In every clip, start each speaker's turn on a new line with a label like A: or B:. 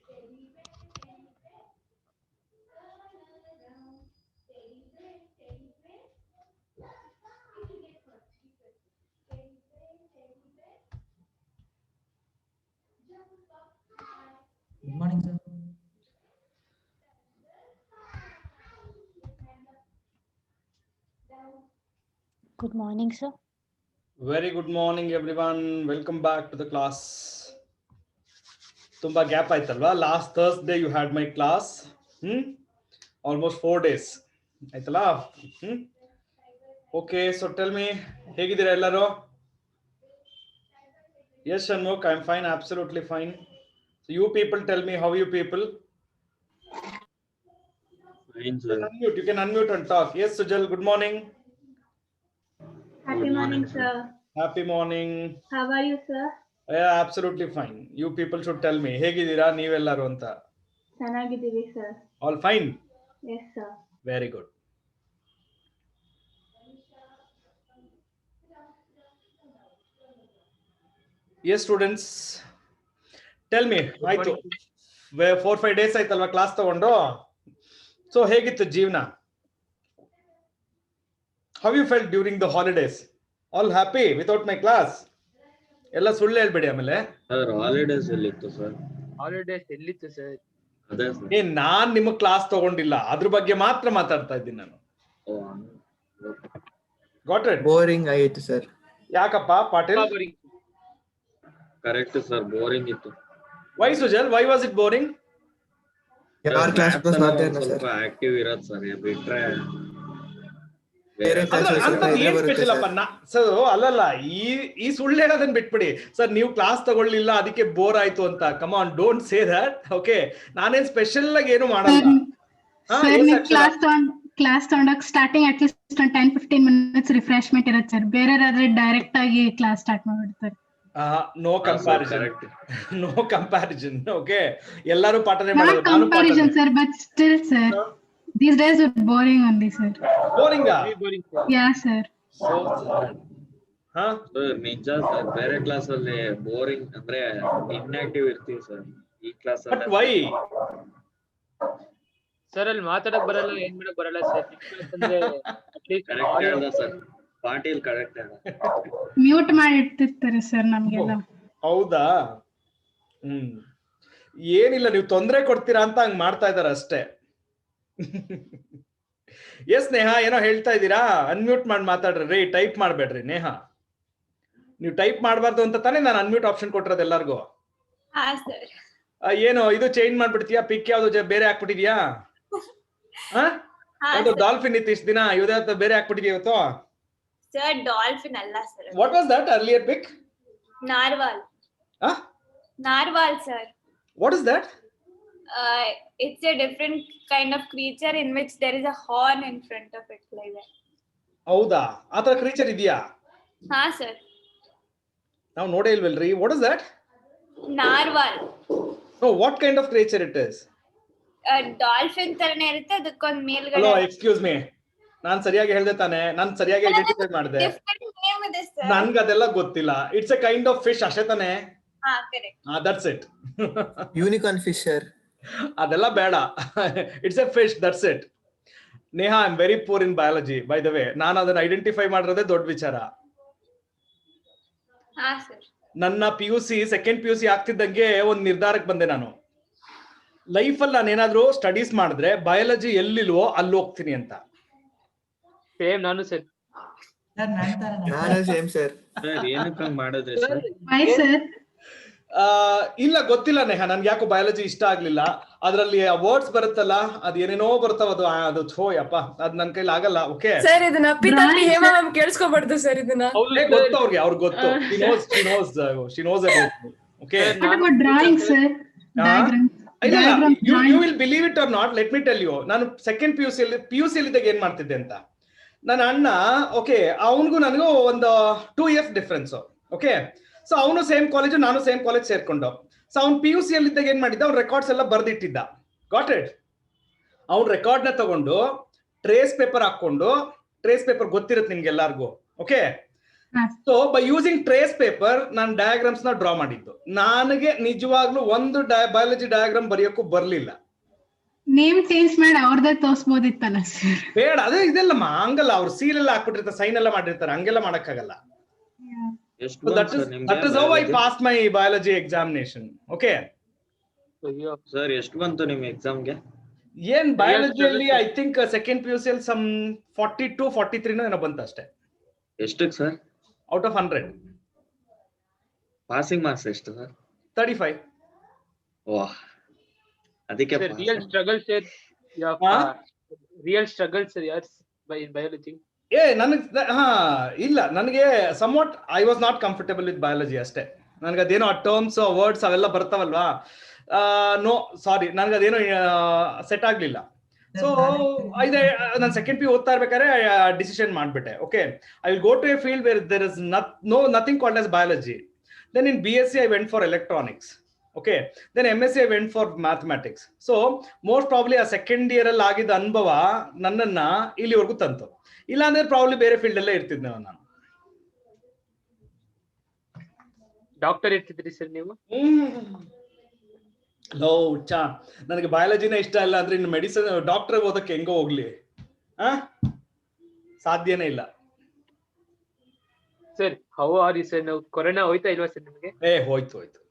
A: Good morning, sir.
B: Good morning, sir.
C: Very good morning, everyone. Welcome back to the class. Tumba gap ಆಯ್ತಲ್ವಾ? Last Thursday you had my class. Almost 4 days. ಆಯ್ತಲ್ಲ? Okay, so tell me, ಹೇಗಿದ್ದೀರಾ ಎಲ್ಲರೂ? Yes, Shanmukh, I'm fine, absolutely fine. So you people tell me, how you people?
D: Fine, sir.
C: You can unmute and talk. Yes, Sujal, good morning.
E: Happy morning, sir.
C: Happy morning.
E: How are you, sir?
C: Yeah, absolutely fine. You people should tell me, ಹೇಗಿದ್ದೀರಾ ನೀವೆಲ್ಲರೂ ಅಂತ?
E: ಚೆನ್ನಾಗಿದ್ದೀವಿ, sir.
C: All fine?
E: Yes, sir.
C: Very good. Yes, students, tell me. ಆಯ್ತು 4-5 days ಆಯ್ತಲ್ವಾ class ತಗೊಂಡು? So ಹೇಗಿತ್ತು ಜೀವನ? How you felt during the holidays? All happy without my class? ಎಲ್ಲ ಸುಳ್ಳು ಹೇಳ್ಬೇಡಿ ಆಮೇಲೆ.
D: ಸರ್ ಹಾಲಿಡೇಸ್ ಎಲ್ಲಿತ್ತು ಸರ್?
F: ಹಾಲಿಡೇಸ್ ಎಲ್ಲಿತ್ತು ಸರ್?
D: ಅದೇ ಸರ್.
C: ನಾನ್ ನಿಮಗೆ ಕ್ಲಾಸ್ ತಗೊಂಡಿಲ್ಲ, ಅದ್ರ ಬಗ್ಗೆ ಮಾತ್ರ ಮಾತಾಡ್ತಾ ಇದ್ದೀನಿ ನಾನು. Got it?
A: Boring ಆಯಿತು ಸರ್.
C: ಯಾಕಪ್ಪ ಪಾಟೀಲ್?
D: ಕರೆಕ್ಟ್ ಸರ್, ಬೋರಿಂಗ್ ಇತ್ತು.
C: Why Sujal? Why was it boring?
A: ಯಾರ್ ಕ್ಲಾಸ್ ವಾಸ್ ನಾಟ್ ದೇರ್
D: ಸ್ವಲ್ಪ
A: ಸರ್.
D: ಆಕ್ಟಿವ್ ಇರೋದು ಸರ್, ಬಿಟ್ರೆ
A: ಬೇರೆ ಕ್ಲಾಸ್ ಸ್ವಲ್ಪ ಇದ್ರೆ ಬರುತ್ತೆ
C: ಸರ್. ಅಲ್ಲಲ್ಲ, ಈ ಸುಳ್ಳು ಹೇಳೋದನ್ನ ಬಿಟ್ಬಿಡಿ ಸರ್. ನೀವು ಕ್ಲಾಸ್ ತಗೊಳ್ಳಿಲ್ಲ ಅದಕ್ಕೆ ಬೋರ್ ಆಯ್ತು ಅಂತ. Come on, don't say that. Okay, ನಾನೇನ್ ಸ್ಪೆಷಲ್ ಆಗಿ ಏನು ಮಾಡಲ್ಲ.
G: ಕ್ಲಾಸ್ ತಗೊಂಡಾಗ starting at least 10-15 minutes refreshment ಇರುತ್ತೆ ಸರ್. ಬೇರೆಯವರಾದ್ರೆ ಡೈರೆಕ್ಟ್ ಆಗಿ ಕ್ಲಾಸ್ ಸ್ಟಾರ್ಟ್ ಮಾಡ್ಬಿಡ್ತಾರೆ.
C: No comparison, no comparison. Okay, ಎಲ್ಲರೂ ಪಾಠನೆ
G: Not
C: ಮಾಡೋದು.
G: comparison, sir, but still, sir. These days are boring only, sir.
C: Boring.
G: Yeah, sir.
D: Sir ನಿಜ sir, ಬೇರೆ class ಅಲ್ಲಿ ಬೋರಿಂಗ್ ಅಂದ್ರೆ ಇನ್ಆಕ್ಟಿವ್ ಇರ್ತೀವಿ ಸರ್. ಈ ಕ್ಲಾಸ್
C: ಬಟ್ ವೈ?
F: ಸರ್ ಅಲ್ಲಿ ಮಾತಾಡಕ್ ಬರಲ್ಲ, ಏನ್ ಮಾಡಕ್ ಬರಲ್ಲ ಸರ್.
D: ಕರೆಕ್ಟ್ ಹೇಳ್ದ ಸರ್ ಪಾಟೀಲ್, ಕರೆಕ್ಟ್ ಹೇಳ್ದ.
G: Mute ಮಾಡಿ ಇಟ್ಟಿರ್ತಾರೆ ಸರ್ ನಮ್ಗೆಲ್ಲ.
C: ಹೌದಾ? ಏನಿಲ್ಲ, ನೀವು ತೊಂದರೆ ಕೊಡ್ತೀರಾ ಅಂತ ಹಂಗ್ ಮಾಡ್ತಾ ಇದಾರೆ ಅಷ್ಟೇ. ಎಸ್ ನೇಹಾ, ಏನೋ ಹೇಳ್ತಾ ಇದ್ದೀರಾ? ಅನ್ಮ್ಯೂಟ್ ಮಾಡಿ ಮಾತಾಡ್ರಿ ರೀ, ಟೈಪ್ ಮಾಡ್ಬೇಡ್ರಿ. ನೇಹಾ, ನೀವು ಟೈಪ್ ಮಾಡಬಾರ್ದು ಅಂತ ತಾನೇ ನಾನು ಅನ್ಮ್ಯೂಟ್ ಆಪ್ಷನ್ ಕೊಟ್ಟಿರೋದು ಎಲ್ಲರಿಗೂ. ಏನು ಇದು ಚೇಂಜ್ ಮಾಡ್ಬಿಡ್ತೀಯಾ? ಪಿಕ್ ಯಾವ್ದು ಬೇರೆ ಹಾಕ್ಬಿಟ್ಟಿದ್ಯಾ? ಯಾವ್ದು ಡಾಲ್ಫಿನ್ ಇತ್ತು ಇಷ್ಟು ದಿನ, ಇವ್ದು ಬೇರೆ ಹಾಕ್ಬಿಟ್ಟಿದ್ಯಾ ಇವತ್ತು?
E: ಸರ್ ಡಾಲ್ಫಿನ್ ಅಲ್ಲ sir.
C: What was that earlier pic?
E: Narwhal. Narwhal sir.
C: What is that?
E: It's a different kind of creature in which there is a horn in front of it, like that.
C: ಹೌದಾ? ಆ ತರ creature ಇದೆಯಾ?
E: ಹಾ sir.
C: ನಾವು ನೋಡೇ ಇಲ್ವಲ್ರಿ. What is that?
E: Narwhal.
C: No, what kind of creature it is?
E: Dolphin ತರನೇ ಇರುತ್ತೆ, ಅದಕ್ಕೊಂದು ಮೇಲ್ಗಡೆ.
C: ಹಲೋ, ಎಕ್ಸ್ಕ್ಯೂಸ್ ಮೀ, ನಾನ್ ಸರಿಯಾಗಿ ಹೇಳ್ದೆ ತಾನೆ? ನಾನ್ ಸರಿಯಾಗಿ ಐಡೆಂಟಿಫೈ ಮಾಡಿದೆ.
E: ನೇಮ್ ಇದೆ ಸರ್.
C: ನನ್ಗೆ ಅದೆಲ್ಲ ಗೊತ್ತಿಲ್ಲ. It's A kind of fish ಅಷ್ಟೇ ತಾನೆ?
E: ಹಾ, correct.
C: That's it.
A: Unicorn fish sir.
C: ಅದೆಲ್ಲ ಬೇಡ. It's A fish, that's it. Neha, I am very poor in biology by the way. ನಾನು ಅದನ್ನ ಐಡೆಂಟಿಫೈ ಮಾಡಿರೋದೇ ದೊಡ್ಡ ವಿಚಾರ.
E: ಹಾ ಸರ್.
C: ನನ್ನ PUC ಸೆಕೆಂಡ್ PUC ಆಗ್ತಿದ್ದಂಗೆ ಒಂದ್ ನಿರ್ಧಾರಕ್ಕೆ ಬಂದೆ ನಾನು. ಲೈಫಲ್ಲಿ ನಾನು ಏನಾದ್ರೂ ಸ್ಟಡೀಸ್ ಮಾಡಿದ್ರೆ ಬಯಾಲಜಿ ಎಲ್ಲಿಲ್ವೋ ಅಲ್ಲಿ ಹೋಗ್ತೀನಿ ಅಂತ.
F: ಸೇಮ್ ನಾನು ಸರ್.
A: ನಾನು ಸೇಮ್ ಸರ್.
D: ಏನಕ್ಕೆ ಹಂಗ್ ಮಾಡಿದ್ರಿ ಸರ್?
G: Why, sir?
C: ಇಲ್ಲ, ಗೊತ್ತಿಲ್ಲ ನೇಹಾ, ನನ್ಗೆ ಯಾಕೋ ಬಯಾಲಜಿ ಇಷ್ಟ ಆಗ್ಲಿಲ್ಲ. ಅದ್ರಲ್ಲಿ ವರ್ಡ್ಸ್ ಬರುತ್ತಲ್ಲ, ಅದ್ ಏನೇನೋ ಬರ್ತಾವ, ಅದು ಥೋಯಪ್ಪ, ಅದ್ ನನ್ ಕೈಲಿ ಆಗಲ್ಲ. ಓಕೆ
H: ಸರ್, ಇದನ್ನ ಅಪ್ಪಿತಪ್ಪಿ ಹೇಮಾ ಮ್ಯಾಮ್ ಕೇಳಿಸ್ಕೊಬಾರ್ದು ಸರ್. ಇದನ್ನ
C: ಗೊತ್ತು ಅವ್ರಿಗೆ, ಅವ್ರಿಗೆ ಗೊತ್ತು. She knows about me. Okay.
G: What about drawing, sir? Diagrams.
C: You will believe it or not, let me tell you. ನಾನು ಸೆಕೆಂಡ್ PUC ಇದ್ದಾಗ ಏನ್ ಮಾಡ್ತಿದ್ದೆ ಅಂತ. ನನ್ನ ಅಣ್ಣ, ಓಕೆ, ಅವನಿಗೂ ನನಗೂ ಒಂದು 2 years ಡಿಫ್ರೆನ್ಸ್. ಓಕೆ, ಸೊ ಅವನು ಸೇಮ್ ಕಾಲೇಜ್, ನಾನು ಸೇಮ್ ಕಾಲೇಜ್ ಸೇರ್ಕೊಂಡು. ಸೊ ಅವ್ನು PUC ಇದ್ದಾಗ ಏನ್ ಮಾಡಿದ್ದ, ಅವ್ನ ರೆಕಾರ್ಡ್ಸ್ ಎಲ್ಲ ಬರ್ದಿಟ್ಟಿದ್ದ. Got it? ಅವ್ನ ರೆಕಾರ್ಡ್ ನ ತಗೊಂಡು ಟ್ರೇಸ್ ಪೇಪರ್ ಹಾಕೊಂಡು, ಟ್ರೇಸ್ ಪೇಪರ್ ಗೊತ್ತಿರುತ್ತೆ ನಿಮ್ಗೆ ಎಲ್ಲಾರ್ಗು. ಓಕೆ,
G: ಹಾ.
C: So by using trace paper ನಾನು ಡಯಾಗ್ರಾಮ್ಸ್ ನ ಡ್ರಾ ಮಾಡಿದ್ದು. ನನಗೆ ನಿಜವಾಗ್ಲೂ ಒಂದು ಬಯಾಲಜಿ ಡಯಾಗ್ರಾಮ್ ಬರೆಯೋಕ್ಕೂ ಬರ್ಲಿಲ್ಲ.
G: ನೇಮ್ ಚೇಂಜ್ ಮಾಡಿ ಅವ್ರದ್ದೇ ತೋರ್ಸ್ಬೋದಿತ್ತಲ್ಲ ಸರ್.
C: ಬೇಡ, ಅದೇ ಇದೆಲ್ಲಮ್ಮ ಹಂಗಲ್ಲ, ಅವ್ರು ಸೀಲ್ ಎಲ್ಲ ಹಾಕ್ಬಿಟ್ಟಿರ್ತಾರೆ, ಸೈನ್ ಎಲ್ಲ ಮಾಡಿರ್ತಾರೆ, ಹಂಗೆಲ್ಲ ಮಾಡಕ್ಕಾಗಲ್ಲ.
D: ಎಷ್ಟು
C: So that is how I passed my biology examination. Okay.
F: ಅಯ್ಯೋ
D: ಸರ್ ಎಷ್ಟು ಬಂತು ನಿಮ್ ಎಕ್ಸಾಮ್ಗೆ?
C: ಏನ್ ಬಯಾಲಜಿಯಲ್ಲಿ ಐ ಥಿಂಕ್ ಸೆಕೆಂಡ್ PUC ಅಲ್ಲಿ ಸಮ್ 42 43 ಏನೋ ಬಂತು ಅಷ್ಟೇ.
D: ಎಷ್ಟಕ್ಕೆ ಸರ್?
C: Out of 100.
D: ಪಾಸಿಂಗ್ ಮಾರ್ಕ್ಸ್ ಎಷ್ಟು ಸರ್?
C: 35.
D: ವಾಹ್, ಅದಕ್ಕೆ
F: real struggle sir. Real struggle sir years by in biology.
C: ಇಲ್ಲ, ನನಗೆ somewhat I was not comfortable with biology ಅಷ್ಟೇ. ನನಗೆ ಅದೇನೋ ಆ ಟರ್ಮ್ಸ್ ವರ್ಡ್ಸ್ ಅವೆಲ್ಲ ಬರ್ತಾವಲ್ವಾ, ನೋ ಸಾರಿ, ನನಗೆ ಅದೇನೋ ಸೆಟ್ ಆಗ್ಲಿಲ್ಲ. ಸೊ ನಾನು ಸೆಕೆಂಡ್ PU ಓದ್ತಾ ಇರ್ಬೇಕಾದ್ರೆ ಡಿಸಿಷನ್ ಮಾಡ್ಬಿಟ್ಟೆ, okay I will go to a field where there is nothing called as biology. Then in BSc I went for electronics. Okay, then MSc I went for mathematics. So most probably ಆ second year ಅಲ್ಲಿ ಆಗಿದ್ದ ಅನುಭವ ನನ್ನನ್ನ ಇಲ್ಲಿವರೆಗೂ ತಂತು. ಇಲ್ಲ ಅಂದ್ರೆ probably ಬೇರೆ ಫೀಲ್ಡ್ ಅಲ್ಲೇ ಇರ್ತಿದ್ದೆ ನಾನು.
F: ಡಾಕ್ಟರ್ ಇರ್ತಿದ್ರಿ ಸರ್ ನೀವು?
C: ಲೋ ಚಾ, ನನಗೆ ಬಯಾಲಜಿನ ಇಷ್ಟ ಇಲ್ಲ ಅಂದ್ರೆ ಇನ್ನು ಮೆಡಿಸಿನ್ ಡಾಕ್ಟರ್ ಓದಕ್ಕೆ ಹೆಂಗೋ ಹೋಗ್ಲಿ, ಸಾಧ್ಯನೇ ಇಲ್ಲ
F: sir. How are you sir? ನಾವು ಕೊರೋನಾ ಹೋಯ್ತಾ ಇಲ್ವಾ ಸರ್ ನಿಮಗೆ?
C: ಹೋಯ್ತು.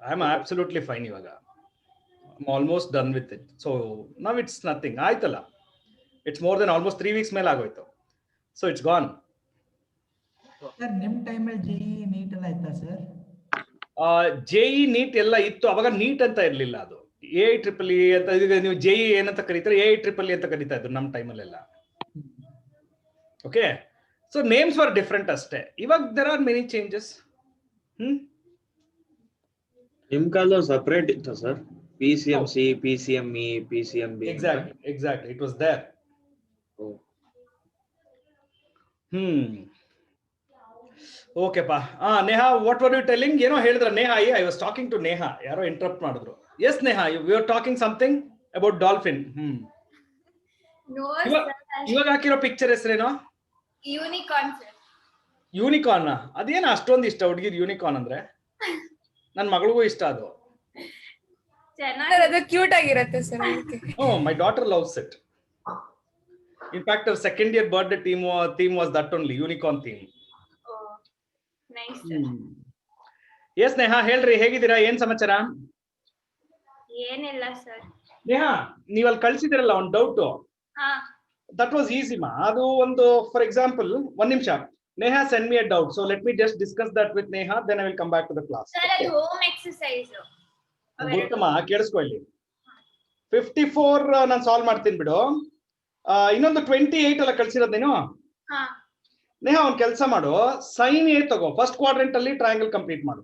C: ಐ ಆಮ್ ಅಬ್ಸಲ್ಯೂಟ್ಲಿ ಫೈನ್ ಇವಾಗ. I almost done with it. So now it's nothing. ಆಯ್ತಲ್ಲ, it's more than almost 3 weeks ಮೇಲೆ ಆಗೋಯ್ತು. So it's gone.
A: ಸರ್ ನಿಮ್ ಟೈಮಲ್ಲಿ JEE ನೀಟ್ ಎಲ್ಲ ಇತ್ತಾ ಸರ್?
C: JEE ನೀಟ್ ಎಲ್ಲ ಇತ್ತು, ಅವಾಗ ನೀಟ್ ಅಂತ ಇರ್ಲಿಲ್ಲ, ಅದು AIEEE ಅಂತ. ಈಗ ನೀವು JEE ಏನಂತ ಕರೀತಾರೆ, AIEEE ಅಂತ ಕರೀತಾ ಇದ್ರು ನಮ್ಮ ಟೈಮಲ್ಲೆಲ್ಲ. Okay, so names var different ಅಷ್ಟೇ. ಇವಾಗ ದೇರ್ ಆರ್ ಮೆನಿ ಚೇಂಜಸ್.
D: ನಿಮ್ ಕಾಲದಲ್ಲಿ ಸಪರೇಟ್ ಇತ್ತು sir, PCMC, PCME, PCMB.
C: Exactly, it was there. Okay ಪಾ. Neha, what were you telling? ಏನೋ ಹೇಳಿದ್ರ Neha? I was talking to Neha, ಯಾರೋ ಇಂಟರಪ್ಟ್ ಮಾಡಿದ್ರು. Yes Neha, you are talking something about dolphin.
E: No,
C: ಇವಾಗ ಹಾಕಿರೋ ಪಿಕ್ಚರ್ ಹೆಸರೇನೋ?
E: Unicorn sir.
C: ಯೂನಿಕಾರ್ನ್? ಅದೇನ ಅಷ್ಟೊಂದು ಇಷ್ಟ ಹುಡುಗಿರ್ ಯೂನಿಕಾರ್ನ್ ಅಂದ್ರೆ? ನನ್ನ ಮಗಳಿಗೂ ಇಷ್ಟ ಅದು.
E: ಚೆನ್ನಾಗಿ
H: ಅದು ಕ್ಯೂಟ್ ಆಗಿರುತ್ತೆ sir.
C: My daughter loves it. In fact, her second year birthday theme was that only, unicorn theme.
E: Nice sir.
C: Yes Neha, ಹೇಳ್ರಿ, ಹೇಗಿದ್ದೀರಾ? ಏನ್ ಸಮಾಚಾರ?
E: ಏನಿಲ್ಲ ಸರ್.
C: ನೇಹಾ, ನೀವಲ್ಲಿ ಕಳ್ಸಿದಿರಲ್ಲ ಒಂದು ಡೌಟ್, ದಟ್ ವಾಸ್ ಈಸಿ ಮಾ. ಅದು ಒಂದು ಫಾರ್ ಎಕ್ಸಾಂಪಲ್, ಒಂದ್ ನಿಮಿಷ. Neha send me a doubt, so let me just discuss that with Neha, then I will come back to the class.
E: Sir, ಅದು ಹೋಮ್ ಎಕ್ಸರ್ಸೈಸ್.
C: ಗೊತ್ತಮ್ಮ, ಕೇಳಿಸ್ಕೊ ಇಲ್ಲಿ. 54 ನಾನು ಸಾಲ್ವ್ ಮಾಡ್ತೀನಿ ಬಿಡು. ಇನ್ನೊಂದು 28 ಅಲ್ಲ ಕಳ್ಸಿರೋದು ನೀನು? ನೇಹಾ, ಒಂದು ಕೆಲಸ ಮಾಡು, sin A ತಗೋ, ಫಸ್ಟ್ ಕ್ವಾಡ್ರೆಂಟ್ ಅಲ್ಲಿ ಟ್ರಯಾಂಗಲ್ ಕಂಪ್ಲೀಟ್ ಮಾಡು.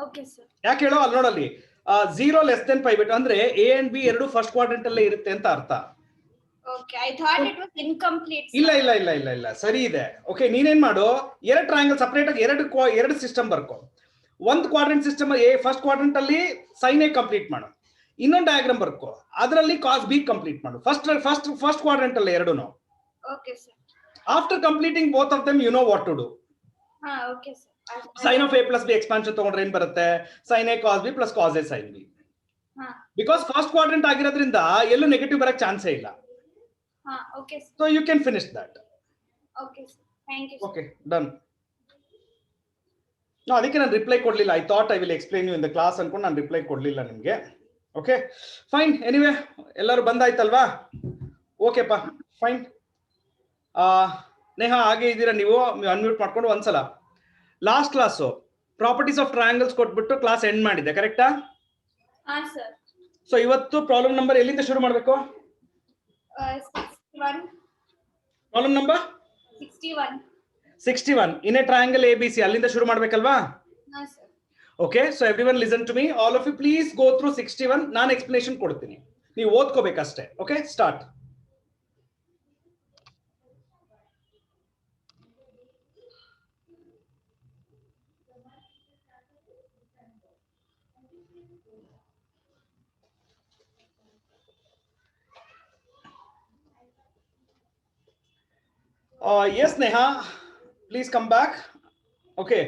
E: Okay sir.
C: ಯಾಕೆ ಹೇಳೋ, ಅಲ್ಲಿ ನೋಡಲ್ಲಿ 0 ಲೆಸ್ ದೆನ್ π ಬಿಟ್ಟು ಅಂದ್ರೆ A and B ಎರಡು ಫಸ್ಟ್ ಕ್ವಾಡ್ರೆಂಟ್ ಅಲ್ಲೇ ಇರುತ್ತೆ ಅಂತ ಅರ್ಥ.
E: Okay, I thought it was incomplete.
C: ಇಲ್ಲ ಸರಿ ಇದೆ. ಓಕೆ, ನೀನೇನ್ ಮಾಡು, ಎರಡು ಟ್ರಯಾಂಗಲ್ ಸಪರೇಟ್ ಆಗಿ ಎರಡು ಸಿಸ್ಟಮ್ ಬರ್ಕೊ. ಒಂದು ಕ್ವಾಡ್ರೆಂಟ್ ಸಿಸ್ಟಮ್ ಫಸ್ಟ್ ಕ್ವಾಡ್ರೆಂಟ್ ಅಲ್ಲಿ sin A ಕಂಪ್ಲೀಟ್ ಮಾಡು, ಇನ್ನೊಂದು ಡಯಾಗ್ರಾಮ್ ಬರ್ಕೊ, ಅದರಲ್ಲಿ cos B ಕಂಪ್ಲೀಟ್ ಮಾಡು. ಫಸ್ಟ್ ಕ್ವಾಡ್ರೆಂಟ್ ಅಲ್ಲಿ ಎರಡೂನು.
E: Okay sir.
C: After completing both of them, you know what to do.
E: Okay sir.
C: Sin of A plus B expansion ತಗೊಂಡ್ರೆ ಏನ್ ಬರುತ್ತೆ? sin A cos B plus cos A sin B. Because first quadrant ಆಗಿರೋದ್ರಿಂದ ಎಲ್ಲೂ negative ಬರಕ್ಕೆ ಚಾನ್ಸೇ ಇಲ್ಲ.
E: Okay sir.
C: So you can finish that.
E: Okay sir. Thank you sir.
C: Okay, done. No, ಅದಕ್ಕೆ ನಾನು ರಿಪ್ಲೈ ಕೊಡ್ಲಿಲ್ಲ. I thought I will explain you in the class ಅನ್ಕೊಂಡು ನಾನು ರಿಪ್ಲೈ ಕೊಡ್ಲಿಲ್ಲ ನಿಮ್ಗೆ. Okay fine. ಎನಿವೆ, ಎಲ್ಲರೂ ಬಂದಾಯ್ತಲ್ವಾ? ಓಕೆಪ್ಪ, ಫೈನ್. ನೇಹಾ, ಹಾಗೆ ಇದ್ದೀರಾ ನೀವು? ಅನ್ಮ್ಯೂಟ್ ಮಾಡ್ಕೊಂಡು ಒಂದ್ಸಲ. Last class properties of triangles ಕೊಟ್ಬಿಟ್ಟು ಕ್ಲಾಸ್ ಎಂಡ್ ಮಾಡಿದ್ದೆ, ಕರೆಕ್ಟಾ?
E: sir.
C: ಸೊ ಇವತ್ತು ಪ್ರಾಬ್ಲಮ್ ನಂಬರ್ ಎಲ್ಲಿಂದ ಶುರು ಮಾಡಬೇಕು?
E: 61.
C: Problem number 61 in a triangle ABC, ಅಲ್ಲಿಂದ ಶುರು ಮಾಡ್ಬೇಕಲ್ವಾ?
E: sir.
C: Okay, so everyone listen to me. All of you please go through 61. ನಾನು ಎಕ್ಸ್ಪ್ಲನೇಷನ್ ಕೊಡ್ತೀನಿ, ನೀವು ಓದ್ಕೋಬೇಕಷ್ಟೇ. Okay, start. Yes, Neha. Please come back. Okay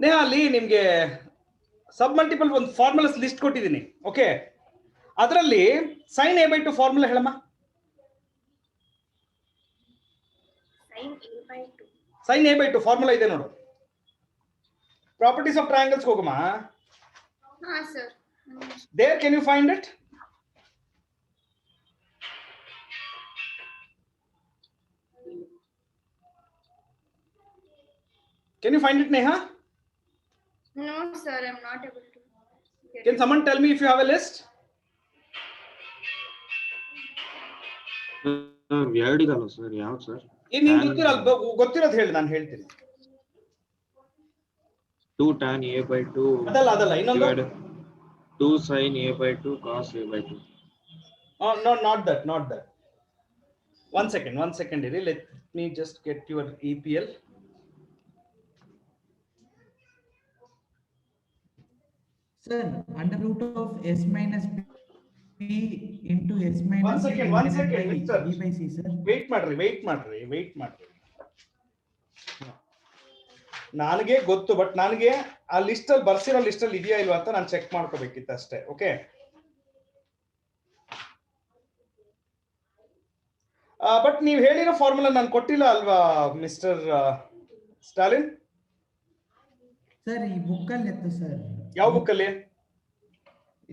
C: Neha, ಅಲ್ಲಿ ನಿಮ್ಗೆ ಸಬ್ ಮಲ್ಟಿಪಲ್ ಒಂದು ಫಾರ್ಮುಲಾಸ್ ಲಿಸ್ಟ್ ಕೊಟ್ಟಿದ್ದೀನಿ. ಓಕೆ, ಅದರಲ್ಲಿ sin a/2 ಫಾರ್ಮುಲಾ ಹೇಳಮ್ಮ. sin a/2 ಫಾರ್ಮುಲಾ ಇದೆ ನೋಡು. ಪ್ರಾಪರ್ಟೀಸ್ ಆಫ್ ಟ್ರಯಾಂಗಲ್ಸ್ ಹೋಗಮ್ಮ.
E: ಹಾ sir.
C: There, can you find it? Can you find it, Neha?
E: No sir, I'm not able to get
C: Can
E: it.
C: someone tell me if you have a list?
D: ಎರಡಿದಲ್ಲ sir, ಯಾವ್ದು sir?
C: ನಿಂಗೆ ಗೊತ್ತಿರೋದು ಹೇಳಿ, ನಾನು ಹೇಳ್ತೀನಿ.
D: 2 tan a/2
C: ಅದಲ್ಲ ಇನ್ನೊಂದು
D: 2 sin a/2 cos a/2.
C: no, not that. One second iri, let me just get your EPL.
A: Sir, under root of s minus p into s minus
C: One second, mister.
A: b by c, sir.
C: Wait ಮಾಡ್ರಿ. ನನಗೆ ಗೊತ್ತು, but ನನಗೆ ಆ list ಅಲ್ಲಿ ಬರ್ಸಿರೋ list ಅಲ್ಲಿ ಇದೆಯಾ ಇಲ್ವಾ ಅಂತ ನಾನು ಚೆಕ್ ಮಾಡ್ಕೋಬೇಕಿತ್ತು ಅಷ್ಟೇ. ಓಕೆ, ಬಟ್ ನೀವು ಹೇಳಿರೋ ಫಾರ್ಮುಲಾ ನಾನು ಕೊಟ್ಟಿಲ್ಲ ಅಲ್ವಾ ಮಿಸ್ಟರ್ ಸ್ಟಾಲಿನ್?
A: ಸರ್, ಈ ಬುಕ್ ಅಲ್ಲಿ ಇತ್ತು ಸರ್.
C: ಯಾವ ಬುಕ್ ಅಲ್ಲಿ?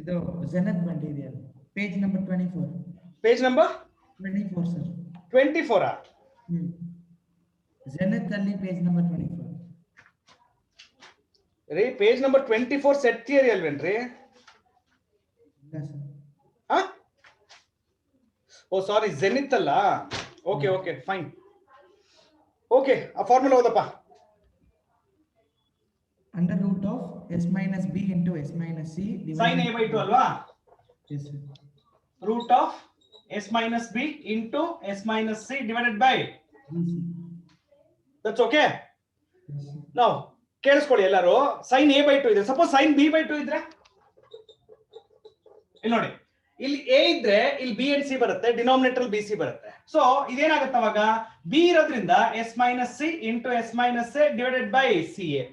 A: ಇದು ಜನತ್ ಬಂಡಿ ಇದೆಯಲ್ಲ, page number 24.
C: Page number
A: 24 sir.
C: 24
A: ಜನತ್ ಅಲ್ಲಿ ಪೇಜ್ ನಂಬರ್ 24
C: ರೀ. ಪೇಜ್ ನಂಬರ್ 24 ಸೆಟ್ ಥಿಯರಿ ಅಲ್ವೇನ್ರಿ?
A: ಇಲ್ಲ ಸರ್.
C: ಓ ಸಾರಿ, ಜೆನಿತ್ ಅಲ್ಲ. Okay fine. ಓಕೆ, ಆ ಫಾರ್ಮುಲಾ ಓದಪ್ಪ.
A: Under root of s minus b into s minus c
C: sin a/2 ಅಲ್ವಾ?
A: Yes sir.
C: Root of s minus b into s minus c divided by. That's okay.
A: Yes, sir.
C: Now ಕೇಳಿಸ್ಕೊಳ್ಳಿ ಎಲ್ಲರೂ. sin a/2 ಇದೆ. Suppose sin b/2 ಇದ್ರೆ ಇಲ್ಲಿ ನೋಡಿ, ಇಲ್ಲಿ a ಇದ್ರೆ ಇಲ್ಲಿ b and c ಬರುತ್ತೆ, ಡಿನಾಮಿನೇಟರ್ bc ಬರುತ್ತೆ. ಸೊ ಇದೇನಾಗುತ್ತೆ ಅವಾಗ? b ಇರೋದ್ರಿಂದ s minus c into s minus a divided by ca.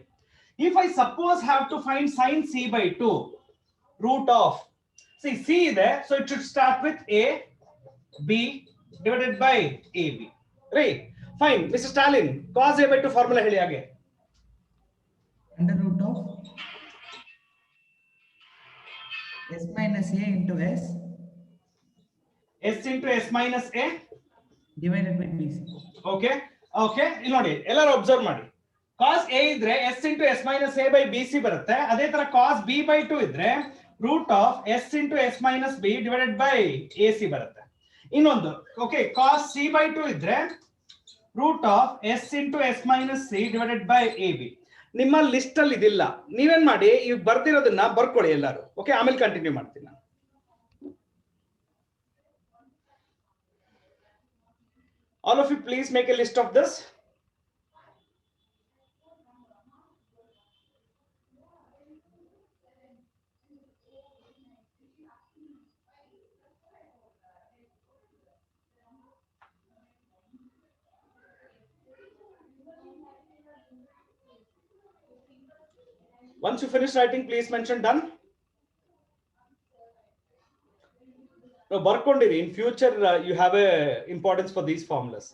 C: If I suppose have to find sin c/2, root of, see c ಇದೆ, so it should start with a b divided by ab. Right? Fine. Mr. Stalin, cos a/2 formula ಹೇಳಿ ಹಾಗೆ.
A: Under root of s minus a into s
C: into s minus a
A: divided by bc.
C: Okay. ಇಲ್ಲಿ ನೋಡಿ, ಎಲ್ಲರೂ observe ಮಾಡಿ. cos a ಇದ್ರೆ s into s minus a by bc ಬರುತ್ತೆ. ಅದೇ ತರ cos b/2 ಇದ್ರೆ root of s into s minus b divided by ac ಬರುತ್ತೆ. ಇನ್ನೊಂದು ಓಕೆ, cos c/2 ಇದ್ರೆ root of s into s minus c divided by ab. ನಿಮ್ಮ list ಅಲ್ಲಿ ಇದಿಲ್ಲ. ನೀವೇನ್ ಮಾಡಿ, ಈಗ ಬರ್ದಿರೋದನ್ನ ಬರ್ಕೊಳ್ಳಿ ಎಲ್ಲರೂ. ಓಕೆ, ಆಮೇಲೆ ಕಂಟಿನ್ಯೂ ಮಾಡ್ತೀನಿ ನಾನು. All of you please make a list of this. Once you finish writing, please mention done. No, ಬರ್ಕೊಂಡಿರಿ. In future, you have a importance for these formulas.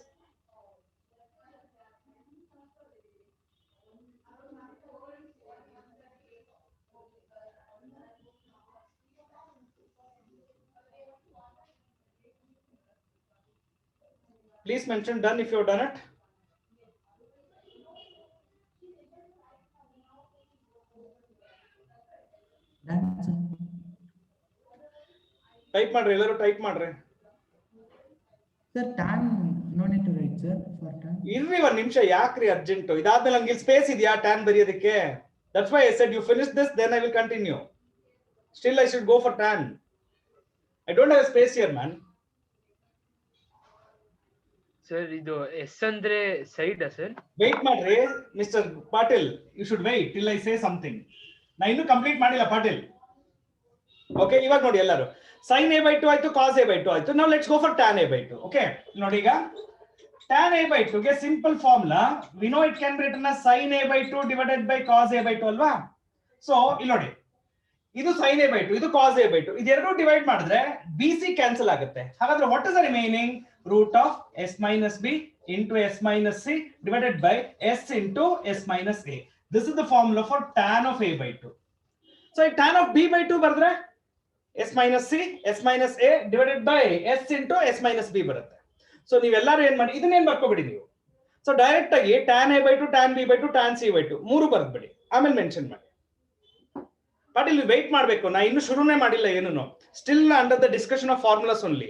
C: Please mention done if you have done it.
A: Done, sir.
C: Type ಮಾಡ್ರಿ, ಎಲ್ಲರೂ type ಮಾಡ್ರಿ.
A: Sir, tan no need to write, sir, for tan.
C: ಇರ್ರಿ ಒಂದ್ ನಿಮಿಷ, ಯಾಕ್ರಿ urgent? ಇದಾದ್ಮೇಲೆ ನಮ್ಗೆ space ಇದೆಯಾ ಟ್ಯಾನ್ ಬರೆಯೋದಕ್ಕೆ? That's why I said you finish this, then I will continue. Still I should go for tan. I don't have a space here, man.
F: Sir, ಇದು S ಅಂದ್ರೆ ಸೈಡ್ ಸರ್?
C: Wait ಮಾಡ್ರಿ mister Patil, you should wait till I say something. ನಾ ಇನ್ನೂ complete ಮಾಡಿಲ್ಲ Patil. Okay, ಇವಾಗ ನೋಡಿ ಎಲ್ಲರೂ, sin a/2 ಆಯ್ತು, cos a/2 ಆಯ್ತು. Now let's go for tan a/2. Okay ನೋಡಿ, ಈಗ tan a by 2 ಗೆ simple formula we know it can be return as sin a by 2 divided by cos a by 2 ಅಲ್ವಾ. So ಇಲ್ಲಿ ನೋಡಿ, ಇದು sin a by 2, ಇದು cos a by 2, ಇದೆರಡು divide ಮಾಡಿದ್ರೆ bc ಕ್ಯಾನ್ಸಲ್ ಆಗುತ್ತೆ. ಹಾಗಾದ್ರೆ what is the remaining? Root of s minus b into s minus c divided by s into s minus a. This is the formula for tan of a by 2. So tan of b by 2 ಬರೆದ್ರೆ s minus c s minus a divided by s into s minus b ಬರುತ್ತೆ. So ನೀವೆಲ್ಲರೂ ಏನ್ ಮಾಡಿ, ಇದನ್ನೇನ್ ಬರ್ಕೋಬಿಡಿ ನೀವು. So direct ಆಗಿ tan a by 2 tan b by 2 tan c by 2 ಮೂರು ಬರೆದ್ಬಿಡಿ, ಆಮೇಲೆ mention ಮಾಡಿ. ಬಟ್ ಇಲ್ಲಿ ವೆಯ್ಟ್ ಮಾಡಬೇಕು, ನಾ ಇನ್ನು ಶುರುನೇ ಮಾಡಿಲ್ಲ ಏನೂ. Still under the discussion of formulas only.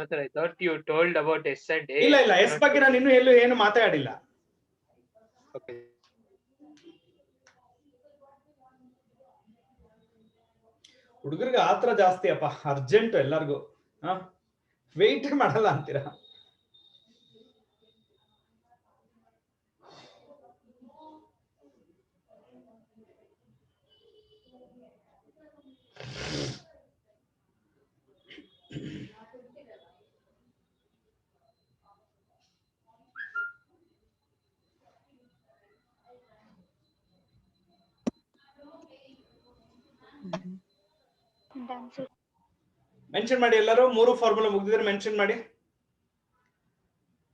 F: Sir, I thought you told about S and A.
C: ಇಲ್ಲ ಇಲ್ಲ, ಎಸ್ ಬಗ್ಗೆ ನಾನು ಇನ್ನೂ ಏನು ಮಾತಾಡಿಲ್ಲ.
F: Okay.
C: ಹುಡುಗರಿಗೆ ಆತರ ಜಾಸ್ತಿ ಅಪ್ಪ, ಅರ್ಜೆಂಟ್ ಎಲ್ಲರಿಗೂ. ವೆಯ್ಟ್ ಮಾಡಲ್ಲ ಅಂತೀರಾ?
B: Done, sir.
C: ಮೆನ್ಷನ್ ಮಾಡಿ ಎಲ್ಲರೂ. ಮೂರು ಫಾರ್ಮುಲಾ ಮುಗಿದಿದ್ರೆ ಮೆನ್ಷನ್ ಮಾಡಿ.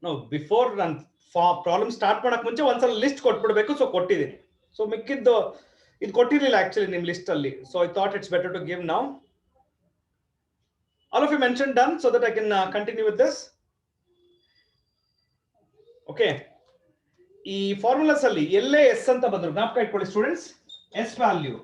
C: ನೋ ಬಿಫೋರ್ ನಾನು ಪ್ರಾಬ್ಲಮ್ ಸ್ಟಾರ್ಟ್ ಮಾಡಕ್ ಮುಂಚೆ ಒಂದ್ಸಲ ಲಿಸ್ಟ್ ಕೊಟ್ಬಿಡ್ಬೇಕು. ಸೊ ಕೊಟ್ಟಿದ್ದೀನಿ. ಸೊ ಮಿಕ್ಕಿದ್ದು ಇದು ಕೊಟ್ಟಿರಲಿಲ್ಲ ಆಕ್ಚುಲಿ ನಿಮ್ ಲಿಸ್ಟ್ ಅಲ್ಲಿ. So I thought it's better to give now. All of you mention done so that I can continue with this. Okay, ಈ ಫಾರ್ಮುಲಾಸ್ ಅಲ್ಲಿ ಎಲ್ಲೇ ಎಸ್ ಅಂತ ಬಂದ್ರು ಜ್ಞಾಪಕ ಇಟ್ಕೊಳ್ಳಿ ಸ್ಟೂಡೆಂಟ್ಸ್. ಎಸ್ ವ್ಯಾಲ್ಯೂ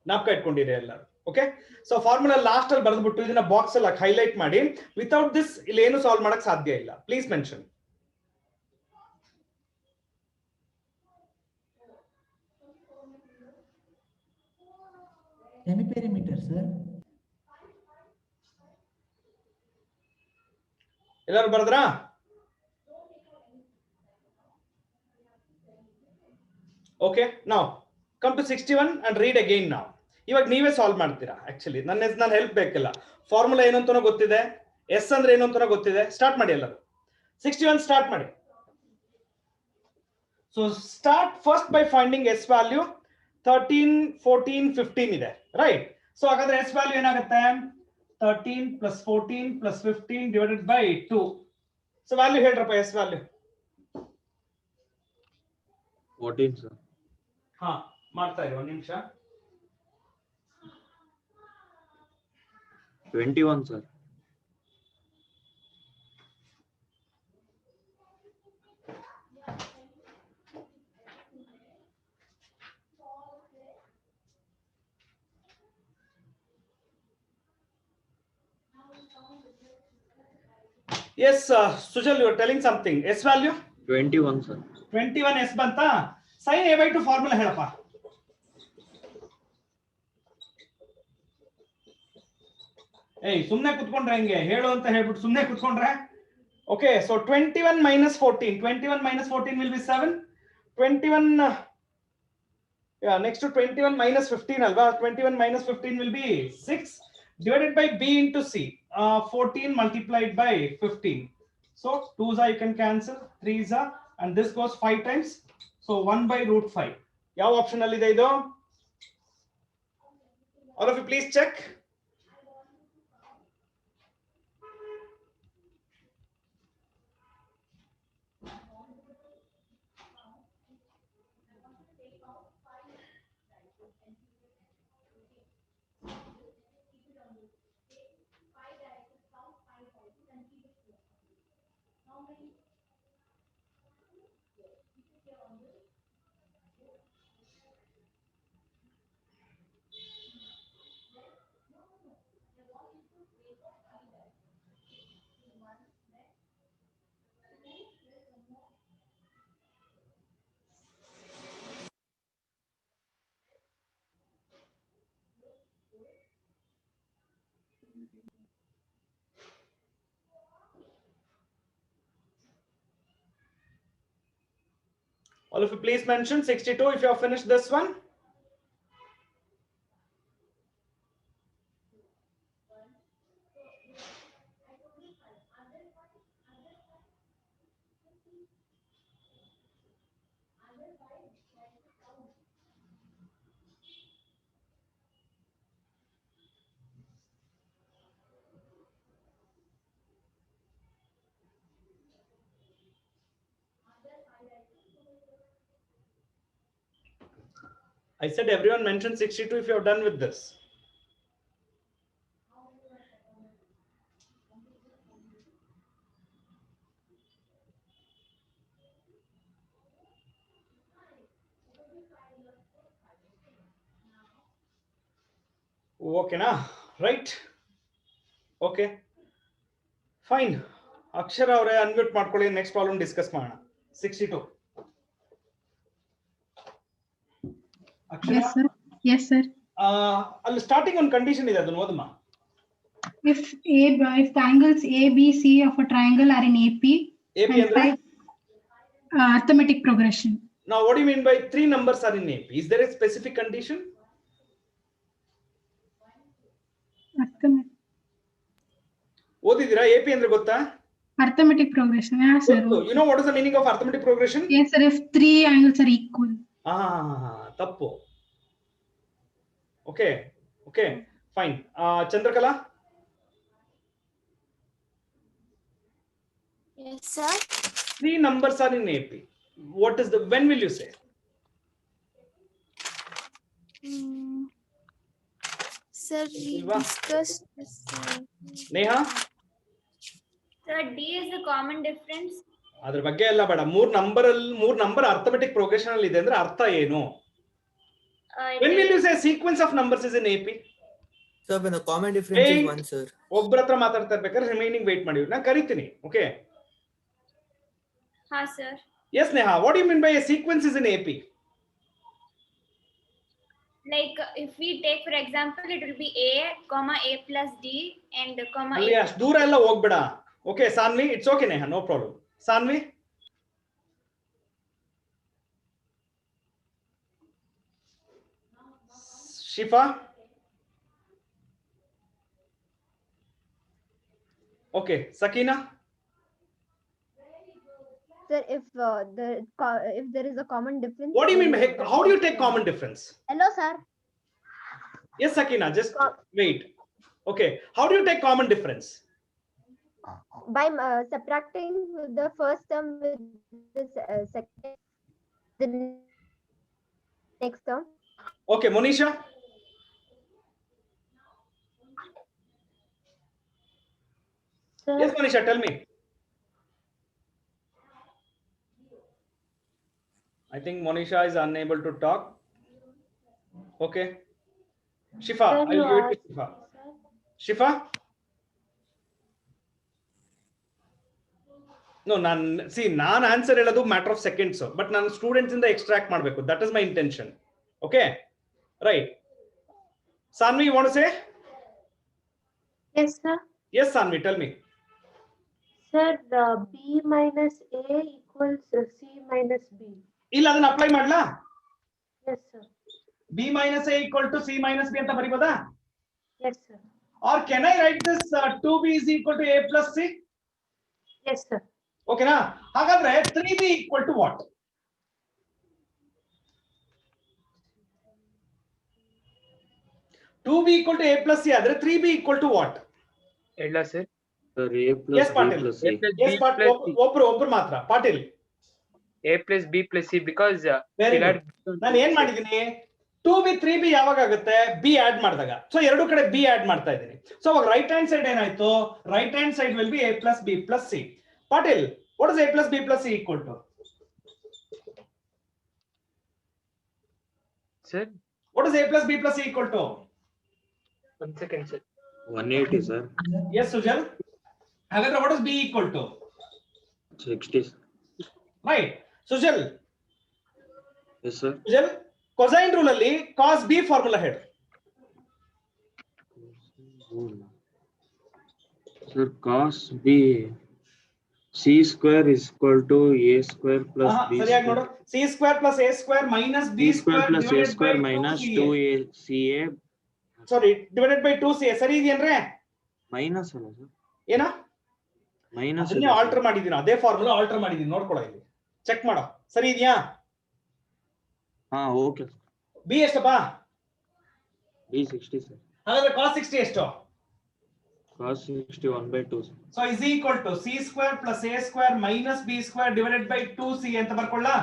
C: ಜ್ಞಾಪಕ ಇಟ್ಕೊಂಡಿರಿ ಎಲ್ಲರೂ. ಓಕೆ, ಸೊ ಫಾರ್ಮುಲಾ ಲಾಸ್ಟ್ ಅಲ್ಲಿ ಬರೆದ್ಬಿಟ್ಟು ಇದನ್ನ ಬಾಕ್ಸ್ ಅಲ್ಲಿ ಹೈಲೈಟ್ ಮಾಡಿ. ವಿತೌಟ್ ದಿಸ್ ಇಲ್ಲಿ ಏನು ಸಾಲ್ವ್ ಮಾಡಕ್ ಸಾಧ್ಯ ಇಲ್ಲ. Please mention.
A: Semiperimeter, sir.
C: ಎಲ್ಲರೂ ಬರದ್ರಾ? ಓಕೆ, ನಾವ್ come to 61 and read again. ನಾವು ಇವಾಗ ನೀವೇ ಸಾಲ್ವ್ ಮಾಡ್ತೀರಾ. ಆಕ್ಚುಲಿ ನನ್ನ ಹೆಲ್ಪ್ ಬೇಕಿಲ್ಲ. ಫಾರ್ಮುಲಾ ಏನು ಅಂತಾನೋ ಗೊತ್ತಿದೆ, ಎಸ್ ಅಂದ್ರೆ ಏನು ಅಂತಾನೋ ಗೊತ್ತಿದೆ. ಸ್ಟಾರ್ಟ್ ಮಾಡಿ ಎಲ್ಲರೂ. 61 ಸ್ಟಾರ್ಟ್ ಮಾಡಿ. So start first by finding S value. 13 14 15 ಇದೆ, ರೈಟ್? ಸೊ ಹಾಗಾದ್ರೆ ಎಸ್ ವ್ಯಾಲ್ಯೂ ಏನಾಗುತ್ತೆ? 13 plus 14 plus 15 divided by 2. So value ಹೇಳ್ರಪ್ಪ, ಎಸ್ ವ್ಯಾಲ್ಯೂ.
D: 14 sir.
C: ಹಾ, ಮಾಡ್ತಾ ಇರಿ ಒಂದ್ ನಿಮಿಷ.
D: 21 sir.
C: Yes, Sujal, you are telling something. S value?
D: 21 sir.
C: 21 S ಬಂತಾ? sin a by 2 ಫಾರ್ಮುಲಾ ಹೇಳಪ್ಪ. ಏಯ್ ಸುಮ್ಮನೆ ಕುತ್ಕೊಂಡ್ರೆ ಹೆಂಗೆ? ಹೇಳು ಅಂತ ಹೇಳ್ಬಿಟ್ಟು ಸುಮ್ಮನೆ ಕುತ್ಕೊಂಡ್ರೆ. Okay, so 21 minus 14. 21 minus 14 will be 7. 21 next to 21 minus 15 alva. 21 minus 15 will be 6 divided by b into c. 14 multiplied by 15. So 2's you can cancel, 3's and this goes 5 times. So 1 by root 5. ಯಾವ option ಅಲ್ಲಿ ಇದೆ ಇದು? All of you please check. All of you please mention 62 if you have finished this one. I said everyone mentioned 62 if you are done with this. Okay, na? Right? Okay. Fine. Akshara avare unmute ಮಾಡ್ಕೊಳ್ಳಿ, next problem discuss ಮಾಡೋಣ. 62. Akshara?
G: Yes, sir. Yes, sir.
C: ಅಲ್ಲಿ starting ಒಂದು condition ಇದೆ, ಅದನ್ನ ಓದಮ್ಮ.
G: If the angles A, B, C of a triangle are in AP,
C: AB
G: and
C: ಅಂದ್ರೆ?
G: arithmetic progression.
C: Now, what do you mean by 3 numbers are in AP? Is there a specific condition? ಓದಿದ್ದೀರಾ? AP ಅಂದ್ರೆ ಗೊತ್ತಾ?
G: Arithmetic progression. Yeah, sir.
C: You know what is the meaning of arithmetic progression?
G: Yes, sir. If 3 angles are equal.
C: ತಪ್ಪು. Okay, okay, fine. Chandrakala?
E: Yes, sir.
C: 3 numbers are in AP. What is the, when will you say?
E: Sir, we
C: Silva?
E: discussed this.
C: Neha?
E: Sir, D is the common difference.
C: ಅದ್ರ ಬಗ್ಗೆ ಎಲ್ಲ ಬೇಡ. 3 number arithmetic progression ಅಲ್ಲಿ ಇದೆ ಅಂದ್ರೆ ಅರ್ಥ ಏನು? When will you say sequence of numbers is in AP?
I: Sir, when the common difference is 1, sir.
C: ಒಬ್ಬರ ಹತ್ರ ಮಾತಾಡ್ತಾ ಇರ್ಬೇಕಾದ್ರೆ ರಿಮೈನಿಂಗ್ ವೇಟ್ ಮಾಡಿ, ನಾನು ಕರಿತೀನಿ. Okay?
E: Ha, sir.
C: Yes, Neha. What do you mean by a sequence is in AP?
E: Like if we take for example, it will be A, comma A plus D and comma
C: ಅಲ್ಲಿ
E: A.
C: ಅಷ್ಟು ದೂರ ಎಲ್ಲ ಹೋಗ್ಬೇಡ. Okay Saanvi, it's okay Neha, no problem. Saanvi? Shifa? Okay, Sakina?
B: Sir, if there is a common difference.
C: What do you mean by, how do you take common difference?
B: Hello, sir.
C: Yes, Sakina, just wait. Okay, how do you take common difference?
B: By subtracting the first term with the second, the next term.
C: Okay, Monisha?
B: Sir.
C: Yes, Monisha, tell me. I think Monisha is unable to talk. Okay. Shifa,
B: Sir,
C: I'll give it to Shifa. Shifa? No, ನಾನು answer ಹೇಳೋದು matter of seconds, but ನಾನು students ಇಂದ extract ಮಾಡಬೇಕು. That is my intention. Okay, right. Saanvi, you want to say?
B: Yes, sir.
C: Yes, Sanvi, tell me.
B: Sir, B minus A equals C minus B.
C: ಇಲ್ಲ, ಅದನ್ನ apply ಮಾಡ್ಲಾ?
B: Yes, sir.
C: B minus A equal to C minus B ಅಂತ ಬರಿಬೋದಾ?
B: Yes, sir.
C: Or can I write this 2B is equal to A plus C?
B: Yes, sir.
C: ಓಕೆನಾ? ಹಾಗಾದ್ರೆ 3B equal to what? 2B equal to A plus C ಆದ್ರೆ 3B equal to what?
F: ಇಲ್ಲ sir.
D: Sir, A plus
C: Yes,
D: B
C: Patil.
D: plus
F: A
D: C.
F: plus
C: Yes,
F: B
C: but
F: plus C.
C: ಒಬ್ರು ಮಾತ್ರ. Patil.
F: A plus B plus C because
C: Very good. ನಾನು ಏನ್ ಮಾಡಿದೀನಿ? 2B 3B ಯಾವಾಗ ಆಗುತ್ತೆ? B add ಮಾಡಿದಾಗ. So ಎರಡು ಕಡೆ B ಆಡ್ ಮಾಡ್ತಾ ಇದ್ದೀನಿ. ಸೊ ಅವಾಗ ರೈಟ್ ಹ್ಯಾಂಡ್ ಸೈಡ್ ಏನಾಯ್ತು? Right hand side will be A plus B plus C. Patil, what is A plus B plus C equal to?
F: Sir,
C: What is A plus B plus C equal to?
F: 1 second, sir.
D: 180, sir.
C: Yes, Sujal. ಹಾಗಾದ್ರೆ what is B equal to?
D: 60.
C: Right. Sujal.
D: Yes, sir.
C: Sujal, cosine rule ಅಲ್ಲಿ cos B formula ಹೇಳು.
D: Sir, cos B, C square is equal to A square plus B
C: ಸರಿಯಾಗಿ ನೋಡು.
D: square.
C: C square plus A square minus B
D: B square plus A
C: divided
D: square
C: by
D: minus
C: 2CA.
D: 2A CA
C: Sorry, divided by 2CA. ಸರಿ ಇದೆಯೇನ್ರೆ?
D: minus ಅಲ್ಲ sir?
C: ಏನಾ?
D: Minus
C: ಅದನ್ನೇ alter ಮಾಡಿದೀನಿ, ಅದೇ formula alter ಮಾಡಿದೀನಿ, ನೋಡ್ಕೊಳ್ಳೋ ಇಲ್ಲಿ. ಚೆಕ್ ಮಾಡೋ. ಸರಿ ಇದೆಯಾ?
D: ಹಾ, okay.
C: B ಎಷ್ಟಪ್ಪ?
D: B 60, sir.
C: ಹಾಗಾದ್ರೆ cos 60 ಎಷ್ಟು?
D: Cos 60 1/2, sir.
C: So is equal to C square plus A square minus B square divided by 2C ಅಂತ ಬರ್ಕೊಳ್ಳಾ?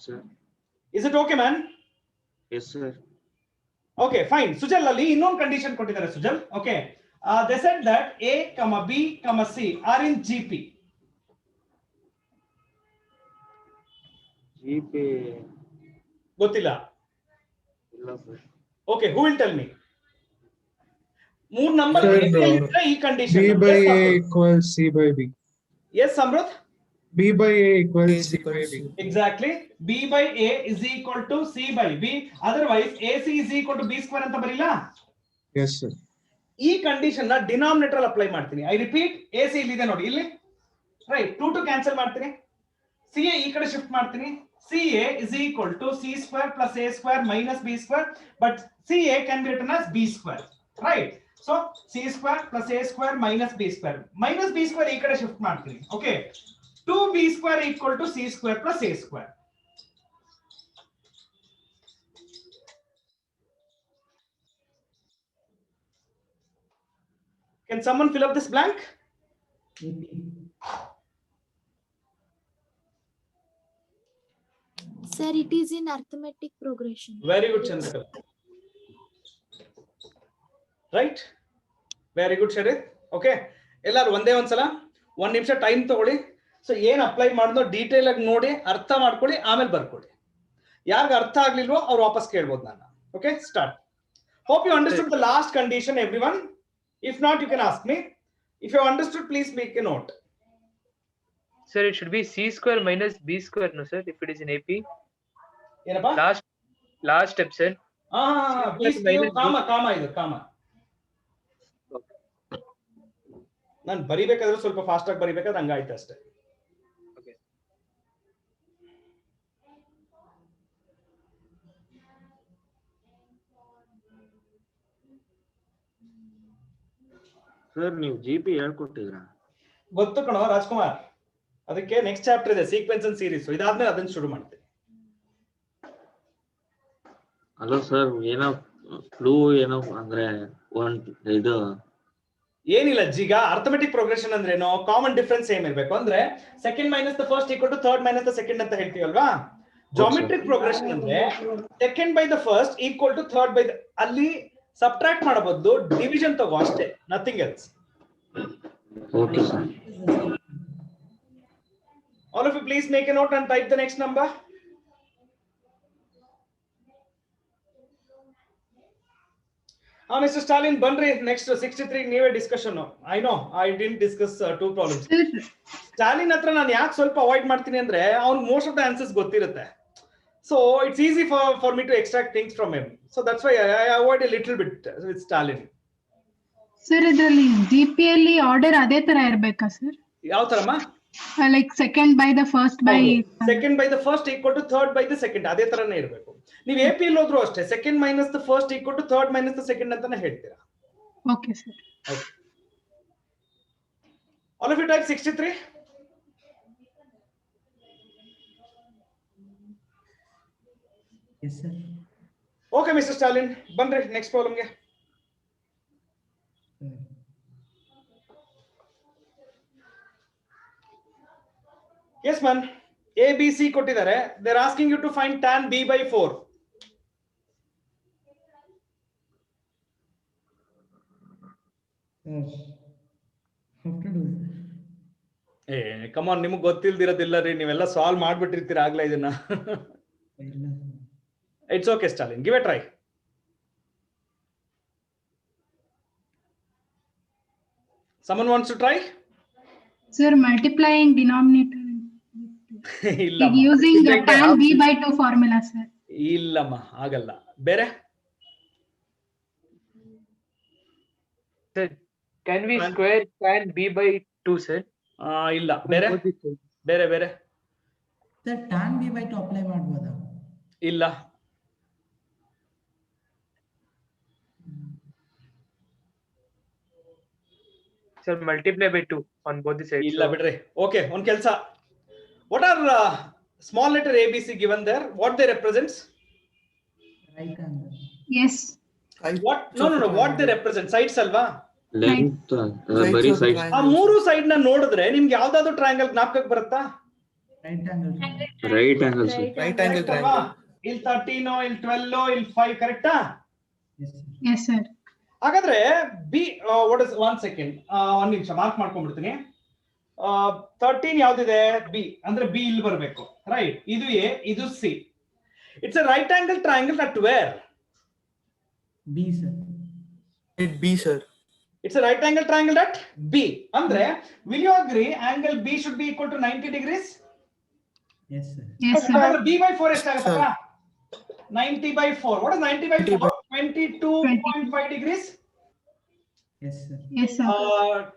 D: Sir.
C: Is it okay, man?
D: Yes, sir.
C: Okay, fine. Sujal, ಅಲ್ಲಿ ಇನ್ನೊಂದು condition ಕೊಟ್ಟಿದ್ದಾರೆ Sujal. Okay. They said that A, B, C are in GP.
D: GP.
C: ಗೊತ್ತಿಲ್ಲ.
D: ಇಲ್ಲ sir.
C: Okay, who will tell me? ಮೂರ್ number ಈ condition
J: B by A equals C by B.
C: Yes, Samruddh?
J: B by A
I: A
J: equals
I: is
J: C
I: equal
J: by
I: to
J: B.
I: C.
C: Exactly. B by A is equal to C by B. Otherwise, AC is equal to B square ಅಂತ ಬರೀಲ್ಲ?
J: Yes, sir.
C: ಈ condition ನ denominator ಅಲ್ಲಿ apply ಮಾಡ್ತೀನಿ. I repeat, AC ಇಲ್ಲಿದೆ ನೋಡಿ ಇಲ್ಲಿ. Right, 2 to cancel ಮಾಡ್ತೀನಿ. CA ಈ ಕಡೆ ಶಿಫ್ಟ್ ಮಾಡ್ತೀನಿ. CA is equal to C square plus A square minus B square, but CA can be written as B square. Right? So C square plus A square minus B square. Minus B square ಈ ಕಡೆ shift ಮಾಡ್ತೀನಿ. Okay. 2B square equal to C square plus A square. Can someone fill up this blank?
A: AP.
K: Sir, it is in arithmetic progression.
C: Very good, Chandrakala. Right? Very good, Sharith. Okay. ಎಲ್ಲರೂ ಒಂದೇ ಒಂದ್ಸಲ 1 ನಿಮಿಷ time ತಗೊಳ್ಳಿ. So ಏನ್ apply ಮಾಡೋದು detail ಆಗಿ ನೋಡಿ ಅರ್ಥ ಮಾಡ್ಕೊಳ್ಳಿ, ಆಮೇಲೆ ಬರ್ಕೊಳ್ಳಿ. ಯಾರಿಗೆ ಅರ್ಥ ಆಗ್ಲಿಲ್ವೋ ಅವ್ರು ವಾಪಸ್ ಕೇಳ್ಬೋದು ನಾನು. Okay, start. Hope you understood the last condition everyone. If not, you can ask me. If you understood, please make a note.
F: Sir, it should be C square minus B square, no sir, if it is in AP.
C: ಏನಪ್ಪ?
F: Last step, sir.
C: Please ಕಾಮ ಇದು ಕಾಮ. ನಾನು ಬರಿಬೇಕಾದ್ರೆ ಸ್ವಲ್ಪ fast ಆಗಿ ಬರಿಬೇಕಾದ್ರೆ ಹಂಗಾಯ್ತು ಅಷ್ಟೇ.
D: Sir ನೀವು GP ಹೇಳ್ಕೊಟ್ಟಿದ್ರಾ?
C: ಗೊತ್ತು ಕಣೋ ರಾಜ್ಕುಮಾರ್, ಅದಕ್ಕೆ ನೆಕ್ಸ್ಟ್ ಚಾಪ್ಟರ್ ಇದೆ, ಸೀಕ್ವೆನ್ಸ್ ಅಂಡ್ ಸೀರೀಸ್. ಇದಾದ್ಮೇಲೆ ಅದನ್ನ ಶುರು ಮಾಡ್ತೀನಿ.
D: ಅಲ್ಲ ಸರ್, ಏನೋ ಫ್ಲೂ ಏನೋ ಅಂದ್ರೆ ಇದು
C: ಏನಿಲ್ಲ ಜೀಗ. ಅರ್ಥಮೆಟಿಕ್ ಪ್ರೋಗ್ರೆಷನ್ ಅಂದ್ರೆ ಏನೋ ಕಾಮನ್ ಡಿಫರೆನ್ಸ್ ಏನ್ ಇರಬೇಕು ಅಂದ್ರೆ second minus the first equal to third minus the second ಅಂತ ಹೇಳ್ತೀವಲ್ವಾ. ಜಾಮೆಟ್ರಿಕ್ ಪ್ರೋಗ್ರೆಷನ್ ಅಂದ್ರೆ second by the first equal to third by the, ಅಲ್ಲಿ ಸಬ್ಟ್ರಾಕ್ಟ್ ಮಾಡಬಹುದು, ಡಿವಿಷನ್ ತಗೋ ಅಷ್ಟೇ, nothing else.
D: Okay sir.
C: All of you please make a note and type the next number. Mr. Stalin, Banri, next 63 ನೀವೇ discussion. I know I didn't discuss two problems. Stalin ಹತ್ರ ನಾನು ಯಾಕೆ ಸ್ವಲ್ಪ avoid ಮಾಡ್ತೀನಿ ಅಂದ್ರೆ ಅವ್ನು ಮೋಸ್ಟ್ ಆಫ್ ದ ಆನ್ಸರ್ಸ್ ಗೊತ್ತಿರುತ್ತೆ. So it's easy for me to extract things from him. So that's why I avoid a little bit with Stalin.
G: Sir ಇದರಲ್ಲಿ GP ಅಲ್ಲಿ ಆರ್ಡರ್ ಅದೇ ತರ ಇರ್ಬೇಕಾ ಸರ್?
C: ಯಾವ ತರಮ್ಮ?
G: Like second by the first by
C: second by the first equal to third by the second, ಅದೇ ತರನೇ ಇರಬೇಕು. ನೀವು AP ಅಲ್ಲಿ ಹೋದ್ರು ಅಷ್ಟೇ, second minus the first equal to third minus the second ಅಂತಾನೆ ಹೇಳ್ತೀರಾ.
G: Okay sir.
C: All of you type 63.
A: Yes, sir.
C: Okay, Mr. Stalin, Banri, next problem ge. Yes, man. A, B, C ಕೊಟ್ಟಿದ್ದಾರೆ. They're asking you to find tan B by 4.
A: How to do
C: ಏ come on, ನಿಮಗೆ ಗೊತ್ತಿಲ್ದಿರೋದಿಲ್ಲ ರೀ, ನೀವೆಲ್ಲ solve ಮಾಡ್ಬಿಟ್ಟಿರ್ತೀರ ಆಗ್ಲೇ ಇದನ್ನ. It's okay, Stalin. Give a try. Someone wants to try?
G: Sir, multiplying denominator
C: ಇಲ್ಲ
G: using the tan B by 2 formula, sir.
C: ಇಲ್ಲಮ್ಮ, ಆಗಲ್ಲ. ಬೇರೆ?
F: Sir, can we square tan B by 2, sir?
C: ಇಲ್ಲ. ಬೇರೆ? ಬೇರೆ ಬೇರೆ?
A: Sir, tan B by 2 apply ಮಾಡಬಹುದಾ?
C: ಇಲ್ಲ.
F: Sir, multiply by 2 on both the sides.
C: ಇಲ್ಲ ಬಿಡ್ರಿ. Okay, ಒಂದ್ ಕೆಲಸ. What are small letter ABC given there? What they represents?
A: Right angle.
G: Yes.
C: What? No. What they represent? Sides ಅಲ್ವಾ?
D: Length ಬರಿ side.
C: ಆ ಮೂರು ಸೈಡ್ ನ ನೋಡಿದ್ರೆ ನಿಮ್ಗೆ ಯಾವ್ದಾದ್ರು ಟ್ರಯಾಂಗಲ್ ಜ್ಞಾಪಕಕ್ಕೆ ಬರುತ್ತಾ?
A: Right angle.
D: Right angle sir.
I: Right angle triangle.
C: ಇಲ್ಲಿ 13 ಇಲ್ಲಿ 12 ಇಲ್ಲಿ 5 ಕರೆಕ್ಟಾ?
A: Yes, sir.
G: Yes, sir.
C: ಹಾಗಾದ್ರೆ ಬಿ ವಾಟ್ ಇಸ್ 1 ಸೆಕೆಂಡ್, 1 ನಿಮಿಷ ಮಾರ್ಕ್ ಮಾಡ್ಕೊಂಡ್ಬಿಡ್ತೀನಿ. 13 ಯಾವ್ದಿದೆ? ಬಿ ಅಂದ್ರೆ ಬಿ ಇಲ್ಲಿ ಬರಬೇಕು, ರೈಟ್? ಇದು ಎ, ಇದು C. It's a right angle triangle at where?
A: B, sir.
I: It B, sir.
C: It's a right angle triangle at B. Andre, will you agree angle B should be equal to 90 degrees?
A: Yes, sir.
G: Yes, sir.
C: B by 4 is 90 by 4. What is 90 by 4? 22.5 degrees.
A: Yes, sir.
G: Yes, sir.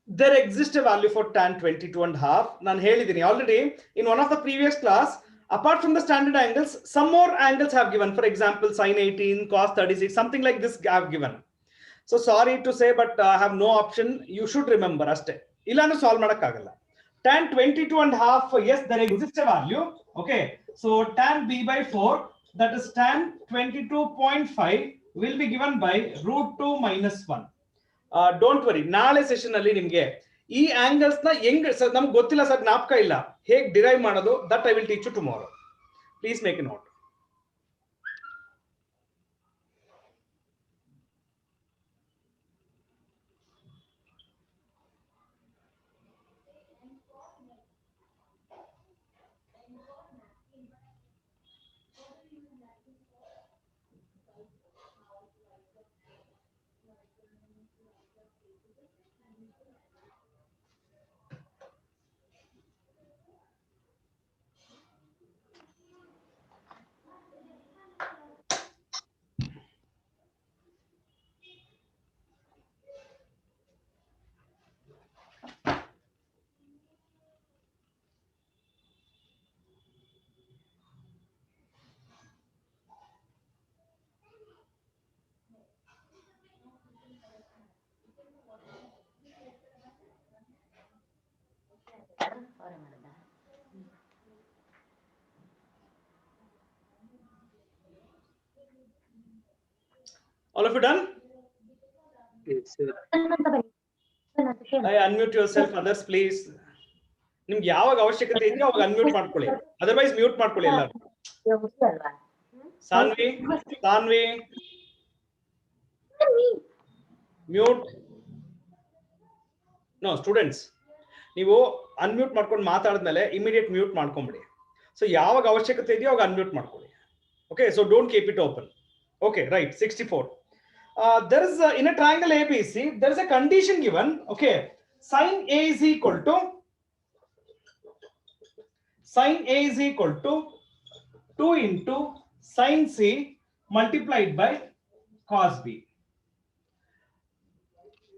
C: There exists a value for tan 22.5. Nan helidini already in one of the previous class. Apart from the standard angles, some more angles have given. For example, sin 18, cos 36, something like this I have given. So sorry to say, but I have no option. You should remember aste. Illanu solve madakagalla. Tan 22.5, yes, there exists a value. Okay. So tan B by 4, that is tan 22.5 will be given by √2 minus 1. Don't worry. Naale session alli nimge ಈ angles na ಹೆಂಗ್ sir ನಮ್ಗೆ ಗೊತ್ತಿಲ್ಲ sir, ಜ್ಞಾಪಕ ಇಲ್ಲ, ಹೇಗೆ derive ಮಾಡೋದು, that I will teach you tomorrow. Please make a note. All of you done?
D: Yes, sir.
C: I unmute yourself, others please. ನಿಮ್ಗೆ ಯಾವಾಗ ಅವಶ್ಯಕತೆ ಇದೆಯೋ ಅವಾಗ ಅನ್ಮ್ಯೂಟ್ ಮಾಡ್ಕೊಳ್ಳಿ, ಅದರ್ವೈಸ್ ಮ್ಯೂಟ್ ಮಾಡ್ಕೊಳ್ಳಿ ಎಲ್ಲರೂ. Saanvi, Saanvi mute. No students, ನೀವು ಅನ್ಮ್ಯೂಟ್ ಮಾಡ್ಕೊಂಡು ಮಾತಾಡಿದ್ಮೇಲೆ ಇಮಿಡಿಯೇಟ್ ಮ್ಯೂಟ್ ಮಾಡ್ಕೊಂಬಿಡಿ. ಸೊ ಯಾವಾಗ ಅವಶ್ಯಕತೆ ಇದೆಯೋ ಅವಾಗ ಅನ್ಮ್ಯೂಟ್ ಮಾಡ್ಕೊಳ್ಳಿ. Okay, so don't keep it open. Okay, right. 64. There is in a triangle ABC, there is a condition given. Okay, sin A is equal to 2 into sin C multiplied by cos B.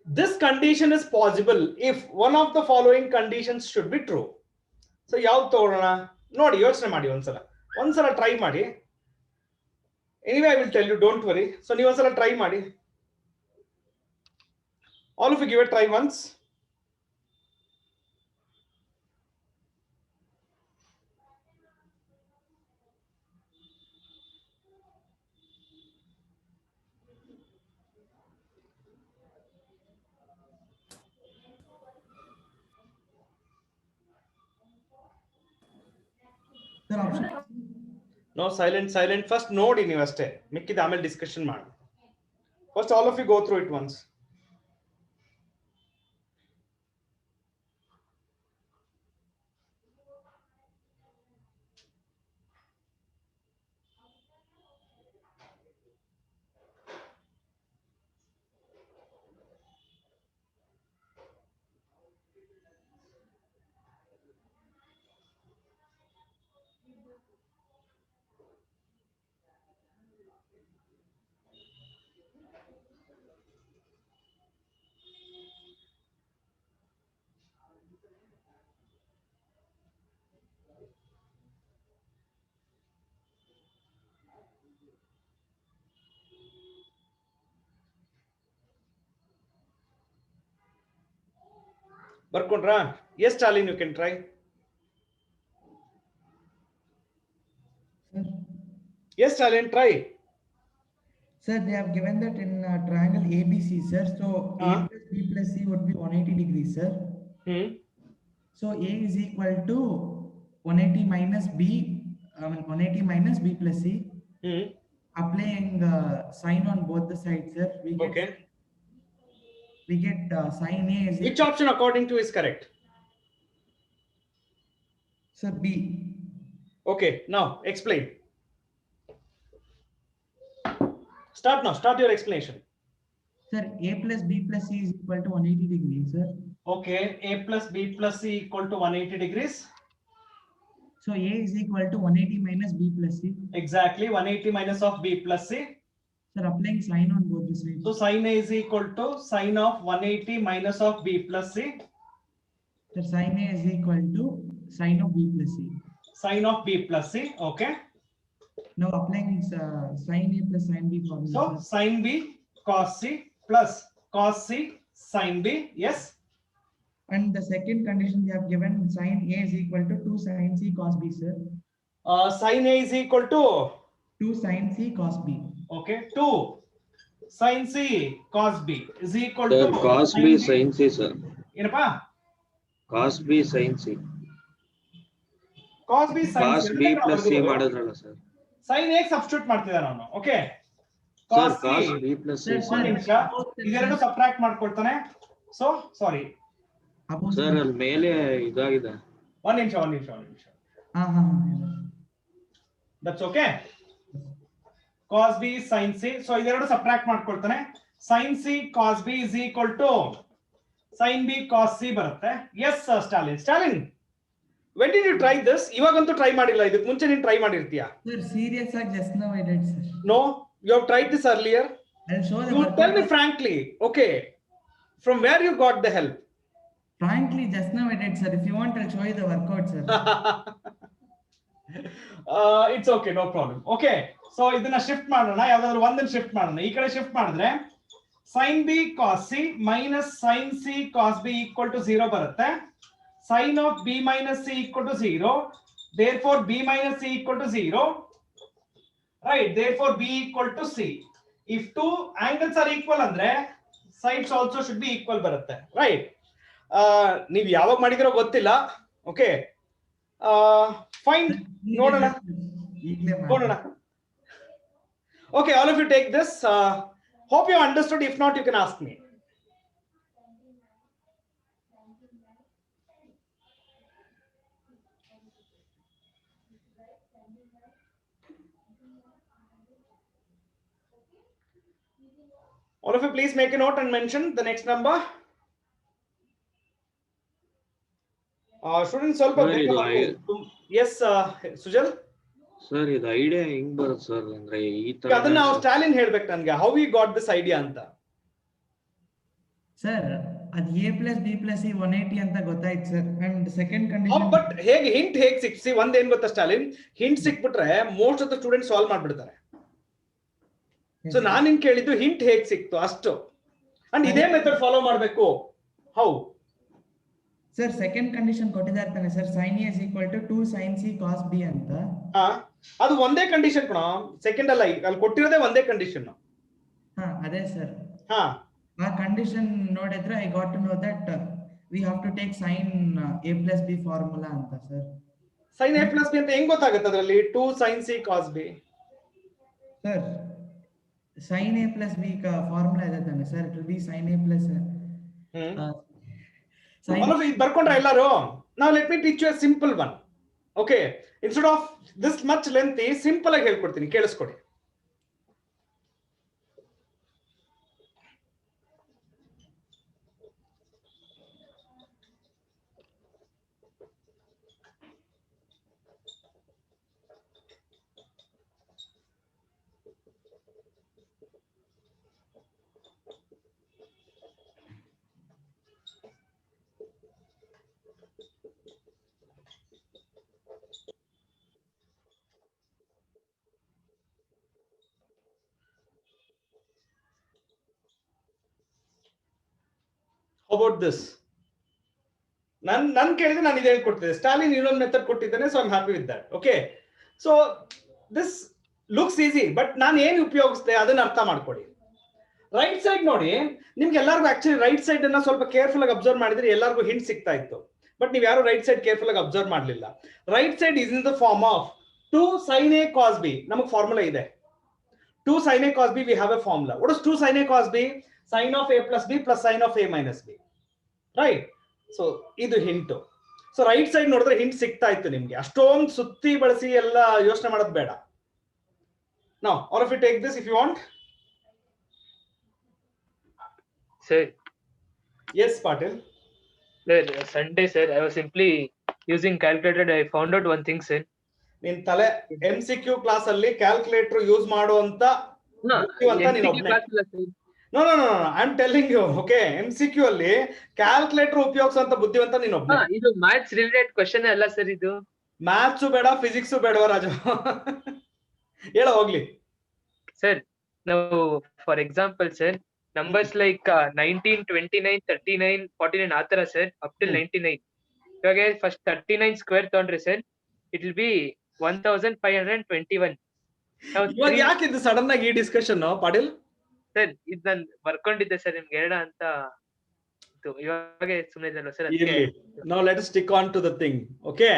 C: This condition is possible if one of the following conditions should be true. So ಯಾವ್ದು ತಗೊಳ್ಳೋಣ ನೋಡಿ, ಯೋಚನೆ ಮಾಡಿ, ಒಂದ್ಸಲ try ಮಾಡಿ. Anyway, I will tell you, don't worry. So ನೀವು ಒಂದ್ಸಲ try ಮಾಡಿ. All of you give it a try once.
A: Sir, option.
C: No, silent. First ನೋಡಿ ನೀವು ಅಷ್ಟೇ, ಮಿಕ್ಕಿದ ಆಮೇಲೆ ಡಿಸ್ಕಷನ್ ಮಾಡಿ. First all of you go through it once. ಬರ್ಕೊಂಡ್ರಾ? Yes, Stalin, you can try.
A: Sir.
C: Yes, Stalin, try.
A: Sir, they have given that in triangle ABC, sir. So A plus B plus C would be 180 degrees, sir. So A is equal to 180 minus B 180 minus b plus c. Applying sign on both the sides, sir. We get sin A is
C: Which option according to is correct?
A: Sir, B.
C: Okay, now explain. Start now. Start your explanation.
A: Sir, A plus B plus C is equal to 180 degrees, sir.
C: Okay, A plus B plus C equal to 180 degrees.
A: So A is equal to 180 minus B plus C.
C: Exactly, 180 minus of B plus C.
A: Sir, applying sign on both the sides.
C: So sin A is equal to sin of 180 minus of B plus C.
A: Sir, sin A is equal to sin of B plus C.
C: Sin of B plus C, okay.
A: Now applying sin A plus sin B formula.
C: So sin B cos C plus cos C sin B, yes.
A: And the second condition they have given sin A is equal to 2 sin C cos B, sir.
C: Sin A is equal to
A: 2 sin C cos B.
C: Okay, 2 sin C cos B is equal
D: Sir,
C: to
D: cos B sin C, sir.
C: ಏನಪ್ಪಾ?
D: Cos B sin C.
C: Cos B sin
D: Cos B plus C ಮಾಡಿದ್ರಲ್ಲ sir.
C: sin A substitute ಮಾಡ್ತಿದ್ದಾನೆ ಅವನು. Okay.
D: Sir, cos B plus C.
C: ಇದೆರಡು subtract ಮಾಡ್ಕೊಳ್ತಾನೆ. So sorry.
D: Sir, ಅಲ್ಲಿ ಮೇಲೆ ಇದಾಗಿದೆ.
C: ಒಂದು ನಿಮಿಷ. That's okay. Cos B sin C. So ಇದೆರಡು subtract ಮಾಡ್ಕೊಳ್ತಾನೆ. sin C cos B is equal to sin B cos C ಬರುತ್ತೆ. Yes sir, Stalin. When did you try this? ಇವಾಗಂತೂ try ಮಾಡಿಲ್ಲ. ಇದಕ್ಕೆ ಮುಂಚೆ ನೀನು ಟ್ರೈ ಮಾಡಿರ್ತೀಯಾ?
A: Sir, serious ಆಗಿ just now I did, sir.
C: No, you have tried this earlier.
A: I'll show the
C: You tell me frankly. Okay. From where you got the help?
A: Frankly, just now I did, sir. If you want, I'll show you the workout, sir.
C: It's okay, no problem. Okay. So ಇದನ್ನ shift ಮಾಡೋಣ. ಯಾವ್ದಾದ್ರು ಒಂದನ್ನ shift ಮಾಡೋಣ. ಈ ಕಡೆ shift ಮಾಡಿದ್ರೆ sin B cos C minus sin C cos B equal to 0 ಬರುತ್ತೆ. Sin of B minus C equal to 0. Therefore B minus C equal to 0. Right. Therefore B equal to C. If two angles are equal ಅಂದ್ರೆ sides also should be equal ಬರುತ್ತೆ. Right. ನೀವು ಯಾವಾಗ ಮಾಡಿದಿರೋ ಗೊತ್ತಿಲ್ಲ. Okay. Fine. ನೋಡೋಣ. Okay, all of you take this. Hope you understood. If not, you can ask me. All of you please make a note and mention the next number. Students, yes, Sujal.
D: Sir, ಇದು idea ಹೆಂಗ್ ಬರುತ್ತೆ sir? ಅಂದ್ರೆ ಈ ತರ
C: ಅದನ್ನ ನಾವು ಸ್ಟಾಲಿನ್ ಹೇಳ್ಬೇಕು ನನ್ಗೆ. How we got this idea ಅಂತ.
A: Sir, ಅದು A plus B plus C 180 ಅಂತ ಗೊತ್ತಾಯ್ತು sir. And second condition.
C: But ಹೇಗೆ ಹಿಂಟ್ ಹೇಗೆ ಸಿಕ್ಸಿ ಒಂದ್ ಏನ್ ಗೊತ್ತಾ ಸ್ಟಾಲಿನ್? ಹಿಂಟ್ ಸಿಕ್ಬಿಟ್ರೆ most of the students solve ಮಾಡ್ಬಿಡ್ತಾರೆ. ಸೊ ನಾನು ನಿನ್ ಕೇಳಿದ್ದು ಹಿಂಟ್ ಹೇಗೆ ಸಿಕ್ತು ಅಷ್ಟು. ಅಂಡ್ ಇದೇ ಮೆಥಡ್ ಫಾಲೋ ಮಾಡ್ಬೇಕು. ಹೌ?
A: ಸರ್ ಸೆಕೆಂಡ್ ಕಂಡೀಷನ್ ಕೊಟ್ಟಿದ್ದಾರೆ ತಾನೆ sir, sin A is equal to 2 sin C cos B ಅಂತ.
C: ಅದು ಒಂದೇ ಕಂಡೀಷನ್ ಕಣ. ಸೆಕೆಂಡ್ ಅಲ್ಲ, ಅಲ್ಲಿ ಕೊಟ್ಟಿರೋದೇ ಒಂದೇ ಕಂಡೀಷನ್.
A: ಅದೇ ಸರ್. ಆ ಕಂಡೀಷನ್ ನೋಡಿದ್ರೆ I got to know that we have to take sin A plus B formula ಅಂತ sir.
C: sin A plus B ಅಂತ ಹೆಂಗ್ ಗೊತ್ತಾಗುತ್ತೆ ಅದರಲ್ಲಿ? 2 sin C cos B.
A: Sir sin A plus B formula ಇದೆ ತಾನೆ sir. It will be sin A plus
C: ಬರ್ಕೊಂಡ್ರ ಎಲ್ಲಾರು? Now let me teach you a simple one. Okay, instead of this much lengthy, simple ಆಗಿ ಹೇಳ್ಕೊಡ್ತೀನಿ, ಕೇಳಿಸ್ಕೊಡಿ. How about this? ನನ್ ಕೇಳಿದ್ರೆ ನಾನು ಇದು ಹೇಳ್ಕೊಡ್ತಿದ್ದೆ. ಸ್ಟಾಲಿನ್ ಇನ್ನೊಂದು ಮೆಥಡ್ ಕೊಟ್ಟಿದ್ದಾನೆ, so I am happy with that. Okay, so this looks easy, but ನಾನು ಏನು ಉಪಯೋಗಿಸ್ದೆ ಅದನ್ನ ಅರ್ಥ ಮಾಡ್ಕೊಡಿ. ರೈಟ್ ಸೈಡ್ ನೋಡಿ, ನಿಮ್ಗೆ ಎಲ್ಲರಿಗೂ ಆಕ್ಚುಲಿ ರೈಟ್ ಸೈಡ್ ಅನ್ನ ಸ್ವಲ್ಪ ಕೇರ್ಫುಲ್ ಆಗಿ ಅಬ್ಸರ್ವ್ ಮಾಡಿದ್ರೆ ಎಲ್ಲರಿಗೂ ಹಿಂಟ್ ಸಿಗ್ತಾ ಇತ್ತು. ಬಟ್ ನೀವು ಯಾರು ರೈಟ್ ಸೈಡ್ ಕೇರ್ಫುಲ್ ಆಗಿ ಅಬ್ಸರ್ವ್ ಮಾಡಲಿಲ್ಲ. Right side is in the form of 2 sin A cos B ನಮಗೆ ಫಾರ್ಮುಲಾ ಇದೆ. 2 sin A cos B we have a formula. What is 2 sin A cos B? Sin of A plus B plus sin of A minus B. Right? So ಇದು hint. So right side ನೋಡಿದ್ರೆ hint ಸಿಗ್ತಾ ಇತ್ತು ನಿಮ್ಗೆ. ಅಷ್ಟೊಂದು ಸುತ್ತಿ ಬಳಸಿ ಎಲ್ಲ ಯೋಚನೆ ಮಾಡೋದು ಬೇಡ. Now all of you take this if you want.
F: Sir.
C: Yes, Patil.
F: Sir, Sunday, sir, I was simply using calculator. I found out one thing, sir.
C: ನಿನ್ ತಲೆ MCQ ಕ್ಲಾಸ್ ಅಲ್ಲಿ ಕ್ಯಾಲ್ಕುಲೇಟರ್ ಯೂಸ್ ಮಾಡುವಂತ ಬುದ್ಧಿವಂತ ನೀನು ಒಬ್ಬನೇ. No, I am telling you, okay, MCQ ಅಲ್ಲಿ calculator ಉಪಯೋಗಿಸುವಂತ ಬುದ್ಧಿವಂತ ನೀನು ಒಬ್ಬನೇ.
F: ಇದು ಮ್ಯಾಥ್ಸ್ ರಿಲೇಟೆಡ್ ಕ್ವೆಶ್ಚನ್ ಅಲ್ಲ ಸರ್ ಇದು.
C: ಮ್ಯಾಥ್ಸ್ ಬೇಡ, ಫಿಸಿಕ್ಸ್ ಬೇಡವಾ ರಾಜು? ಹೇಳ ಹೋಗ್ಲಿ.
F: ಸರ್, ನಾವು for example sir numbers like 19, 29, 39, 49 ಆ ತರ ಸರ್ ಅಪ್ ಟಿಲ್ 99. ಇವಾಗ ಫಸ್ಟ್ 39 ಸ್ಕ್ವೇರ್ ತಗೊಂಡ್ರೆ ಸರ್ ಇಟ್ ವಿಲ್ ಬಿ 1521.
C: ಇವಾಗ ಯಾಕೆ ಇದು ಸಡನ್ ಆಗಿ ಈ ಡಿಸ್ಕಷನ್ ಪಾಟೀಲ್?
F: ಸರ್ ಇದು ನಾನು ಬರ್ಕೊಂಡಿದ್ದೆ ಸರ್ ನಿಮ್ಗೆ ಹೇಳ ಅಂತ ಇವಾಗ ಸುಮ್ಮನೆ ಇದಲ್ಲ sir.
C: Now let us stick on to the thing. Okay,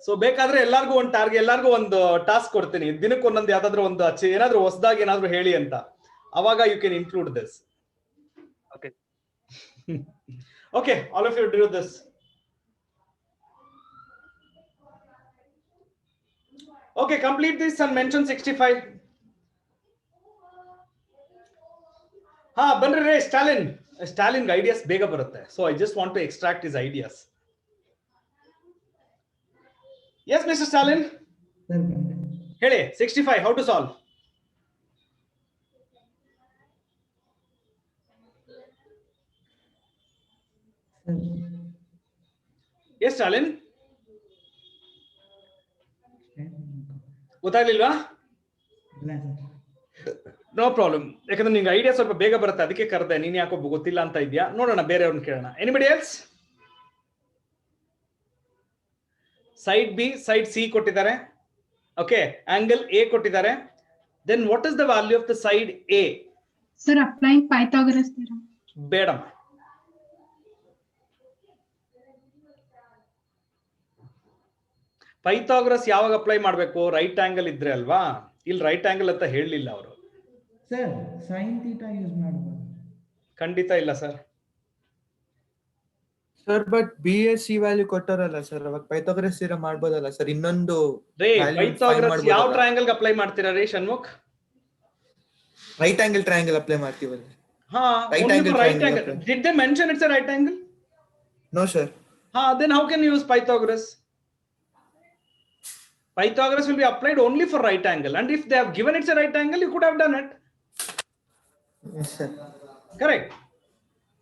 C: so ಬೇಕಾದ್ರೆ ಎಲ್ಲಾರ್ಗು ಒಂದು ಟಾರ್ಗೆಟ್, ಎಲ್ಲಾರ್ಗು ಒಂದು ಟಾಸ್ಕ್ ಕೊಡ್ತೀನಿ. ದಿನಕ್ಕೆ ಒಂದೊಂದು ಯಾವ್ದಾದ್ರು ಒಂದು ಏನಾದ್ರು ಹೊಸದಾಗಿ ಏನಾದ್ರು ಹೇಳಿ ಅಂತ. ಅವಾಗ you can include this.
F: Okay
C: okay, all of you do this. Okay, complete this and mention 65. ಹಾ ಬನ್ರಿ ರೇ. ಸ್ಟಾಲಿನ್ ಐಡಿಯಾಸ್ ಬೇಗ ಬರುತ್ತೆ. So I just want to extract his ideas. Yes mister Stalin, ಹೇಳಿ 65 how to solve. Yes Stalin, ಗೊತ್ತಾಗ್ಲಿಲ್ವಾ? No problem, ಯಾಕಂದ್ರೆ ನಿಂಗೆ idea ಸ್ವಲ್ಪ ಬೇಗ ಬರುತ್ತೆ, ಅದಕ್ಕೆ ಕರೆದೆ. ನೀನ್ ಯಾಕೊಬ್ಬ ಗೊತ್ತಿಲ್ಲ ಅಂತ ಇದೆಯಾ? ನೋಡೋಣ, ಬೇರೆಯವ್ರನ್ನ ಕೇಳೋಣ. Anybody else? Side B, side C ಕೊಟ್ಟಿದ್ದಾರೆ. ಓಕೆ, ಆಂಗಲ್ ಎ ಕೊಟ್ಟಿದ್ದಾರೆ. Then what is the value of the side A?
G: Sir applying Pythagoras theorem.
C: ಬೇಡಮ್ಮ, ಪೈಥಾಗರಸ್ ಯಾವಾಗ ಅಪ್ಲೈ ಮಾಡಬೇಕು? ರೈಟ್ ಆಂಗಲ್ ಇದ್ರೆ ಅಲ್ವಾ? ಇಲ್ಲಿ ರೈಟ್ ಆಂಗಲ್ ಅಂತ ಹೇಳಲಿಲ್ಲ ಅವರು.
A: ಸರ್ ಸೈನ್ ಥೀಟಾ ಯೂಸ್ ಮಾಡಬಹುದು?
C: ಖಂಡಿತ ಇಲ್ಲ sir.
I: Sir but BSc value ಕೊಟ್ಟಾರಲ್ಲ ಸರ್, ಅವಾಗ ಪೈಥಾಗರಸ್ ಥಿಯರಂ ಮಾಡಬಹುದಲ್ಲ ಸರ್? ಇನ್ನೊಂದು
C: ಪೈಥಾಗರಸ್ ಯಾವ ಟ್ರಯಾಂಗಲ್ ಗೆ ಅಪ್ಲೈ ಮಾಡ್ತೀರಾ ರೀ Shanmukh?
I: Right angle triangle apply ಮಾಡ್ತೀವಲ್ಲ.
C: ಹಾ, right angle. Did they mention it's a right angle?
I: No sir.
C: Then how can you use Pythagoras? Pythagoras will be applied only for right angle, and if they have given it's a right angle, you could have done it.
I: Yes sir.
C: Correct.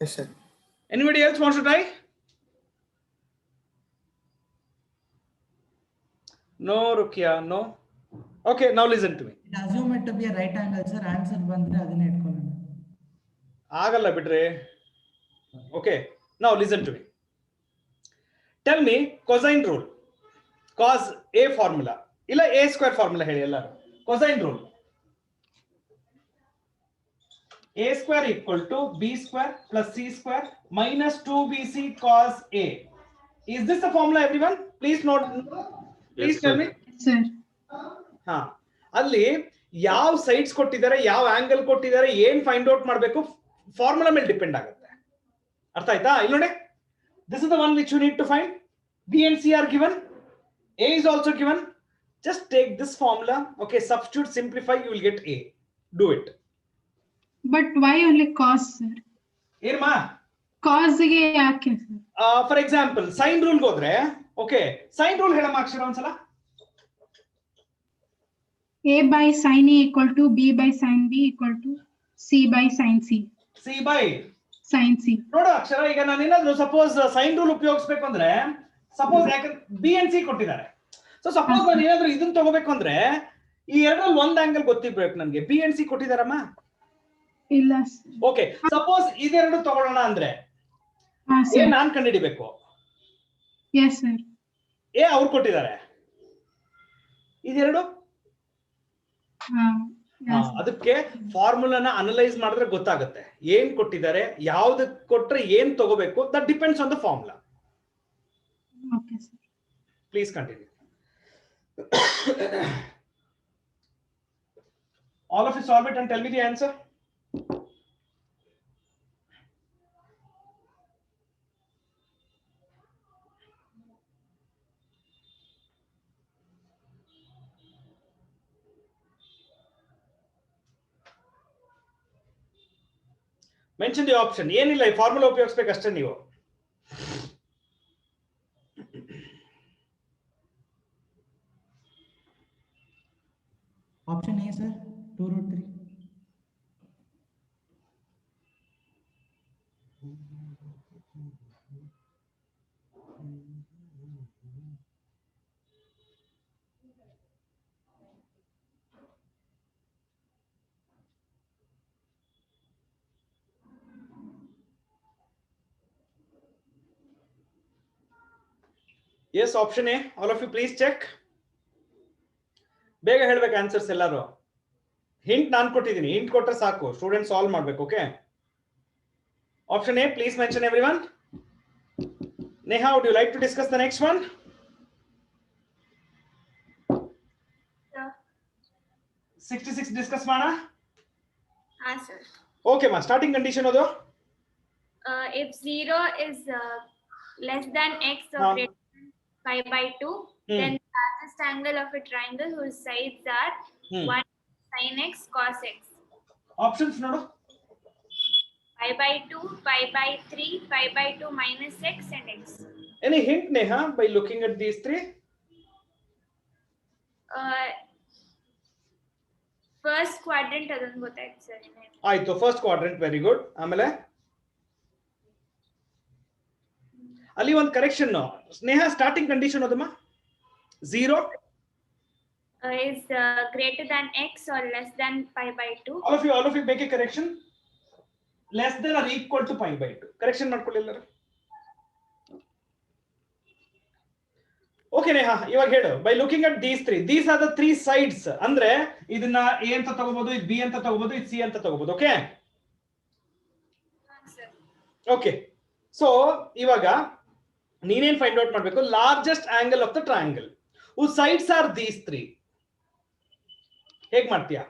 I: Yes sir.
C: Anybody else wants to try? No, Rukia, no. Okay, now listen to me.
A: Assume it to be a right angle, sir. Answer ಬಂದ್ರೆ ಅದನ್ನ ಇಟ್ಕೊಳ್ಳೋಣ.
C: ಆಗಲ್ಲ ಬಿಡ್ರಿ. Okay, now listen to me. Tell me cosine rule. Cos A formula. ಇಲ್ಲ A square formula ಹೇಳಿ ಎಲ್ಲರೂ. Cosine rule. A square equal to B square plus C square minus 2BC cos A. Is this the formula everyone? Please note. Please tell me.
G: Sir.
C: ಹಾ, ಅಲ್ಲಿ ಯಾವ sides ಕೊಟ್ಟಿದ್ದಾರೆ, ಯಾವ angle ಕೊಟ್ಟಿದ್ದಾರೆ, ಏನ್ find out ಮಾಡಬೇಕು, ಫಾರ್ಮುಲಾ ಮೇಲೆ depend ಆಗುತ್ತೆ. ಅರ್ಥ ಆಯ್ತಾ? ಇಲ್ಲಿ ನೋಡಿ, this is the one which you need to find. B and C are given. A is also given. Just take this formula. Okay, substitute, simplify, you will get A. Do it.
G: But why only cos sir?
C: ಏನಮ್ಮ?
G: Cos ಗೆ ಯಾಕೆ sir?
C: For example sine rule ಹೋದ್ರೆ, okay, sine rule ಹೇಳಮ್ಮ ಅಕ್ಷರ ಒಂದ್ಸಲ.
G: A by sin A equal to B by sin B equal to C by sin C.
C: C by
G: sin C.
C: ನೋಡು ಅಕ್ಷರ, ಈಗ ನಾನು ಏನಾದ್ರು ಸಪೋಸ್ ಸೈನ್ ರೂಲ್ ಉಪಯೋಗಿಸ್ಬೇಕು ಅಂದ್ರೆ, suppose ಯಾಕಂದ್ರೆ B and C ಕೊಟ್ಟಿದ್ದಾರೆ. ಸೊ ಸಪೋಸ್ ನಾನು ಏನಾದ್ರು ಇದನ್ನ ತಗೋಬೇಕು ಅಂದ್ರೆ, ಈ ಎರಡರಲ್ಲಿ ಒಂದ್ ಆಂಗಲ್ ಗೊತ್ತಿರ್ಬೇಕು ನನಗೆ. B and C ಕೊಟ್ಟಿದಾರಮ್ಮ?
G: ಇಲ್ಲ.
C: ಓಕೆ, ಸಪೋಸ್ ಇದೆರಡು ತಗೊಳ್ಳೋಣ ಅಂದ್ರೆ ಏ ನಾನ್ ಕಂಡುಹಿಡಿಬೇಕು.
G: Yes sir.
C: ಏ ಅವ್ರು ಕೊಟ್ಟಿದ್ದಾರೆ. ಇದೆರಡು ಅದಕ್ಕೆ ಫಾರ್ಮುಲಾನ ಅನಲೈಸ್ ಮಾಡಿದ್ರೆ ಗೊತ್ತಾಗುತ್ತೆ ಏನ್ ಕೊಟ್ಟಿದ್ದಾರೆ, ಯಾವ್ದು ಕೊಟ್ರೆ ಏನ್ ತಗೋಬೇಕು. That depends on the formula.
G: Okay sir.
C: Please continue. All of you solve it and tell me the answer. Mention the option. ಏನಿಲ್ಲ ಈ ಫಾರ್ಮುಲಾ ಉಪಯೋಗಿಸಬೇಕಷ್ಟೇ ನೀವು.
A: Option A, sir. 2√3.
C: Yes, option A. All of you please check. ಬೇಗ ಹೇಳ್ಬೇಕು answers ಎಲ್ಲರೂ. Hint ನಾನು ಕೊಟ್ಟಿದ್ದೀನಿ, hint ಕೊಟ್ಟರೆ ಸಾಕು, ಸ್ಟೂಡೆಂಟ್ ಸಾಲ್ವ್ ಮಾಡ್ಬೇಕು. Okay, option A, please mention everyone. Neha, would you like to discuss the next one?
E: Yeah.
C: 66 discuss ಮಾಡೋಣ.
E: Sir.
C: Okay ma, starting condition ಅದು.
E: If 0 is less than x or greater than pi by 2, then the largest angle of a triangle whose sides are 1 sin x cos x.
C: Options ನೋಡು.
E: Pi by 2, pi by 3, pi by 2 minus x and x.
C: Any hint, Neha, by looking at these three?
E: First quadrant adon gottaಯ್ತು sir.
C: ಆಯ್ತು, first quadrant, very good. ಆಮೇಲೆ ಅಲ್ಲಿ ಒಂದು correction. Sneha, starting condition ಅದಮ್ಮ 0
E: is greater than x or less than pi by 2.
C: All of you make a correction. Less than or equal to pi by 2. Correction ಮಾಡ್ಕೊಳ್ಳಿ ಎಲ್ಲರೂ. Okay Neha, ಇವಾಗ ಹೇಳು. By looking at these are the three sides. ಅಂದ್ರೆ ಇದನ್ನ A ಅಂತ ತಗೋಬಹುದು, ಇದು B ಅಂತ ತಗೋಬಹುದು, ಇದು C ಅಂತ ತಗೋಬಹುದು. ಓಕೆ ಓಕೆ, ಸೊ ಇವಾಗ ನೀನೇನ್ ಫೈಂಡ್ ಔಟ್ ಮಾಡಬೇಕು? Largest angle of the triangle whose sides are these three. ಹೇಗ್ ಮಾಡ್ತೀಯಾ?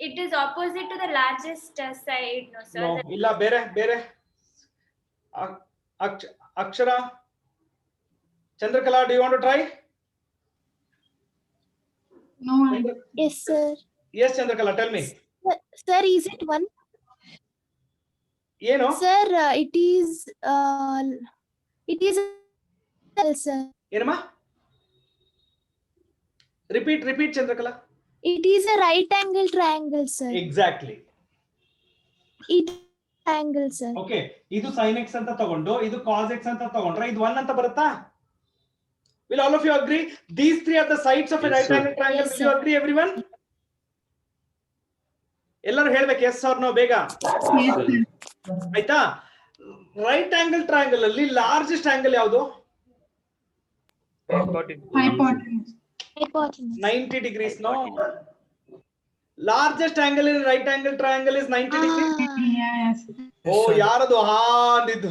E: It is opposite to the largest side, no sir.
C: No, ಇಲ್ಲ, ಬೇರೆ. ಅಕ್ಷರ, Chandrakala, do you want to try?
G: No.
K: Yes, sir.
C: Yes, Chandrakala, tell me.
K: Sir, is it 1?
C: ಏನು?
K: Sir, it is sir.
C: ಏನಮ್ಮ? Repeat, Chandrakala.
K: It is a right angle triangle, sir.
C: Exactly.
K: It angle, sir.
C: Okay, ಇದು sin x ಅಂತ ತಗೊಂಡು ಇದು cos x ಅಂತ ತಗೊಂಡ್ರೆ ಇದು 1 ಅಂತ ಬರುತ್ತಾ? Will all of you agree? These three are the sides of a right angle triangle.
K: Yes,
C: Will you agree, everyone? ಎಲ್ಲರೂ ಹೇಳ್ಬೇಕು yes or no ಬೇಗ. ಆಯ್ತಾ? ರೈಟ್ ಆಂಗಲ್ ಟ್ರಯಾಂಗಲ್ ಅಲ್ಲಿ ಲಾರ್ಜೆಸ್ಟ್ ಆಂಗಲ್ ಯಾವುದು?
G: Hypotenuse.
C: 90 degrees, no? Largest angle in right angle triangle is 90 degrees.
G: Yes.
C: Oh, ಯಾರದು ಹಾ ಅಂದಿದ್ದು?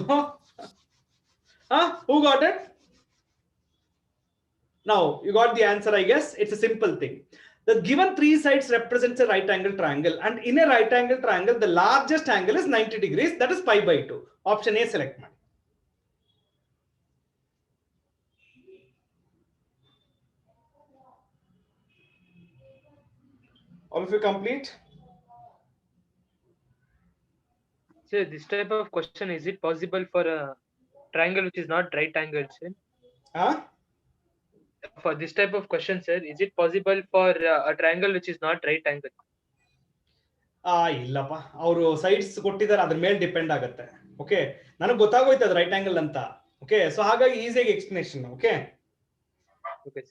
C: Who got it? Now you got the answer, I guess. It's a simple thing. The given three sides represents a right angle triangle, and in a right angle triangle the largest angle is 90 degrees, that is pi by 2. Option A select ಮಾಡಿ. All of you complete?
F: So this type of question, is it possible for a triangle which is not right angle, sir? For this type of question, sir, is it possible for a triangle which is not right angle?
C: ಇಲ್ಲಪ್ಪ, ಅವರು sides ಕೊಟ್ಟಿದ್ದಾರೆ, ಅದ್ರ ಮೇಲೆ depend ಆಗುತ್ತೆ. Okay, ನನಗೆ ಗೊತ್ತಾಗೋಯ್ತು ಅದು right angle ಅಂತ. Okay, so ಹಾಗಾಗಿ ಈಸಿಯಾಗಿ explanation. Okay
F: Okay.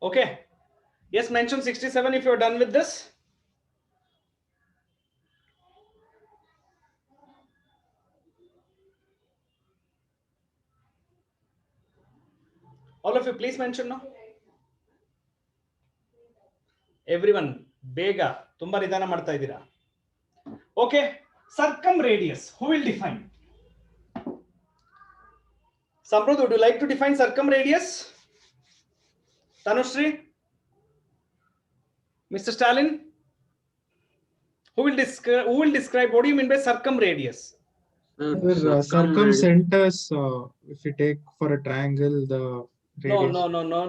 C: Okay. Yes, mention 67 if you're done with this. All of you, please mention now. Everyone, ಬೇಗ ತುಂಬಾ ನಿಧಾನ ಮಾಡ್ತಾ ಇದ್ದೀರಾ. Okay, circumradius. Who will define? Samruddh, would you like to define circumradius? Tanushree? Mr. Stalin? Who will describe what do you mean by circumradius?
J: Circumcenters, if you take for a triangle, the radius.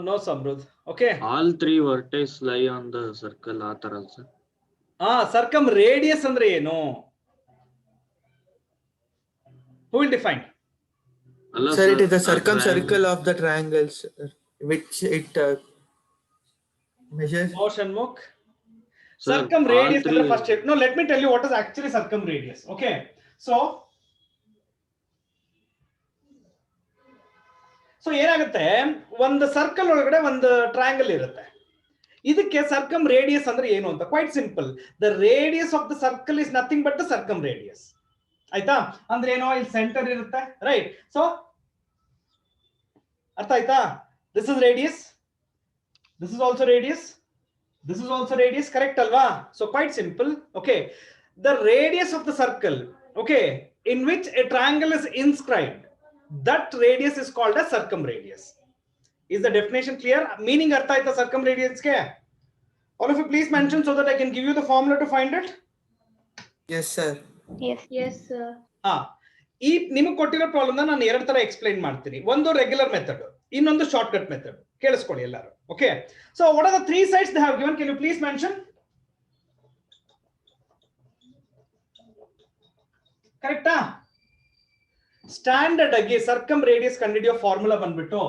C: No, Samruddh. Okay.
D: All three vertices lie on the circle, ಆ ತರ sir.
C: Circumradius ಅಂದ್ರೆ ಏನು? Who will define?
I: Sir, it is the circumcircle of the triangles, which it measures.
C: Shanmukh. Circumradius is the first step. No, let me tell you what is actually circumradius. Okay. So ಏನಾಗುತ್ತೆ, ಒಂದು circle ಒಳಗಡೆ ಒಂದು triangle ಇರುತ್ತೆ. ಇದಕ್ಕೆ ಸರ್ಕಮ್ radius ಅಂದ್ರೆ ಏನು ಅಂತ quite simple. The radius of the circle is nothing but the circum radius. ಆಯ್ತಾ? ಅಂದ್ರೆ ಏನೋ ಇಲ್ಲಿ ಸೆಂಟರ್ ಇರುತ್ತೆ, ರೈಟ್? ಸೊ ಅರ್ಥ ಆಯ್ತಾ? This is radius, this is also radius, this is also radius, correct ಅಲ್ವಾ? So quite simple. Okay, the radius of the circle, okay, in which a triangle is inscribed, that radius is called as circumradius. Is the definition clear? Meaning artha aita circumradius ke? All of you please mention so that I can give you the formula to find it.
I: Yes sir.
B: Yes sir.
C: ಈ ನಿಮಗೆ ಕೊಟ್ಟಿರೋ problem ನಾನು ಎರಡು ತರ explain ಮಾಡ್ತೀನಿ. ಒಂದು regular method, ಇನ್ನೊಂದು shortcut method. ಕೇಳಿಸ್ಕೊಳ್ಳಿ ಎಲ್ಲರೂ. Okay, so what are the three sides they have given? Can you please mention? ಕರೆಕ್ಟಾ? ಸ್ಟ್ಯಾಂಡರ್ಡ್ ಆಗಿ ಸರ್ಕಮ್ ರೇಡಿಯಸ್ ಕಂಡುಹಿಡಿಯೋ ಫಾರ್ಮುಲಾ ಬಂದ್ಬಿಟ್ಟು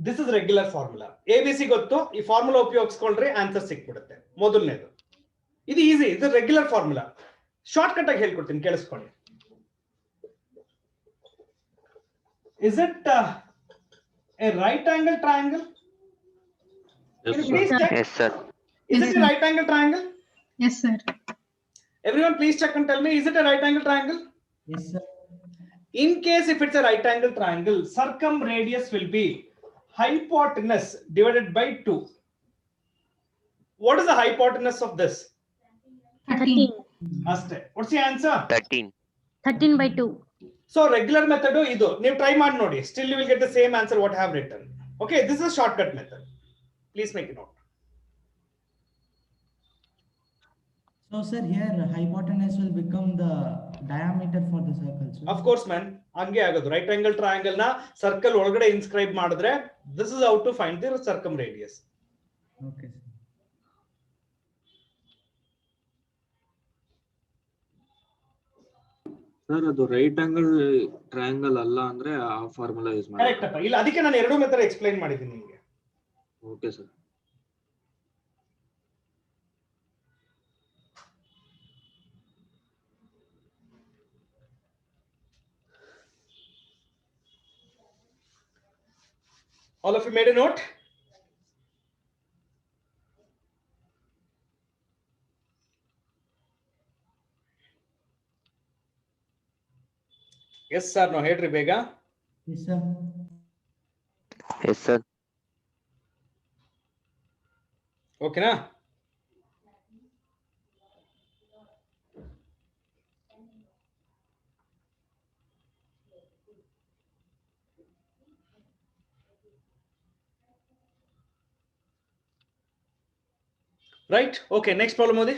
C: this is regular formula. ABC ಗೊತ್ತು, ಈ ಫಾರ್ಮುಲಾ ಉಪಯೋಗಿಸ್ಕೊಂಡ್ರೆ ಆನ್ಸರ್ ಸಿಕ್ಬಿಡುತ್ತೆ. ಮೊದಲನೇದು ಇದು ಈಸಿ, ಇದು ರೆಗ್ಯುಲರ್ ಫಾರ್ಮುಲಾ. ಶಾರ್ಟ್ ಕಟ್ ಆಗಿ ಹೇಳ್ಕೊಡ್ತೀನಿ, ಕೇಳಿಸ್ಕೊಳ್ಳಿ. Is it a right angle triangle?
D: Yes,
C: Can you please check?
D: Yes sir.
C: Is it a right angle triangle?
G: Yes sir.
C: Everyone please check and tell me, is it a right angle triangle?
A: Yes sir.
C: In case if it's a right angle triangle, circumradius will be hypotenuse divided by 2. What is the hypotenuse of this?
G: 13.
C: Aste. What's the answer?
D: 13.
B: 13 by 2.
C: So regular method idu ನೀವು try ಮಾಡಿ ನೋಡಿ, still you will get the same answer what I have written. Okay, this is a shortcut method. Please make a note.
A: So sir, here hypotenuse will become the diameter for the circle. So
C: Of course man, ಹಂಗೆ ಆಗೋದು. Right angle triangle ನ circle ಒಳಗಡೆ ಇನ್ಸ್ಕ್ರೈಬ್ ಮಾಡಿದ್ರೆ this is how to find the circumradius.
A: okay sir.
D: Sir ಅದು right angle triangle ಅಲ್ಲ ಅಂದ್ರೆ ಆ formula use ಮಾಡಿ.
C: ಕರೆಕ್ಟ್ ಅಪ್ಪ. ಇಲ್ಲ, ಅದಕ್ಕೆ ನಾನು ಎರಡು ಮೆಥಡ್ ಎಕ್ಸ್ಪ್ಲೈನ್ ಮಾಡಿದ್ದೀನಿ ನಿಮಗೆ.
D: Okay sir.
C: All of you made a note? Yes sir, no, ಹೇಳ್ರಿ ಬೇಗ.
A: Yes sir.
D: Yes sir.
C: ಓಕೆನಾ? Right? Okay, next problem odi.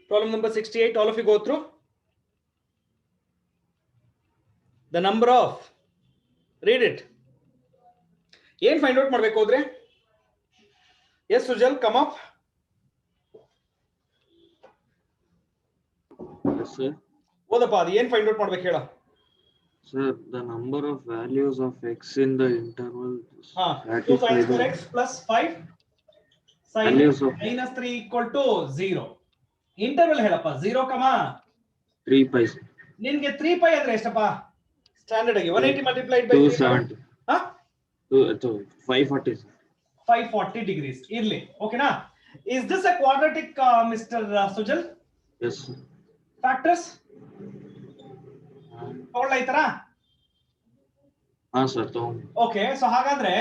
C: Problem number 68, all of you go through. The number of, read it. ಏನ್ find out ಮಾಡ್ಬೇಕು ಹೋದ್ರೆ? Yes Sujal, come up.
D: Yes sir.
C: ಓದಪ್ಪ, ಅದು ಏನ್ find out ಮಾಡ್ಬೇಕು ಹೇಳ.
D: Sir, the number of values of x in the interval
C: 2 sin square x plus 5 sin
D: values of
C: minus 3 equal to 0. Interval ಹೇಳಪ್ಪ. 0,
D: 3 pi.
C: ನಿನ್ಗೆ 3 pi ಅಂದ್ರೆ ಎಷ್ಟಪ್ಪ standard ಆಗಿ? 180 multiplied by
D: 270. 540.
C: 540 degrees ಇರ್ಲಿ. ಓಕೆನಾ? Is this a quadratic, Mr. Sujal?
D: Yes sir.
C: Factors ತಗೊಳ್ಳೈತರಾ?
D: ಹಾ sir ತಗೊಂಡು.
C: Okay, so ಹಾಗಾದ್ರೆ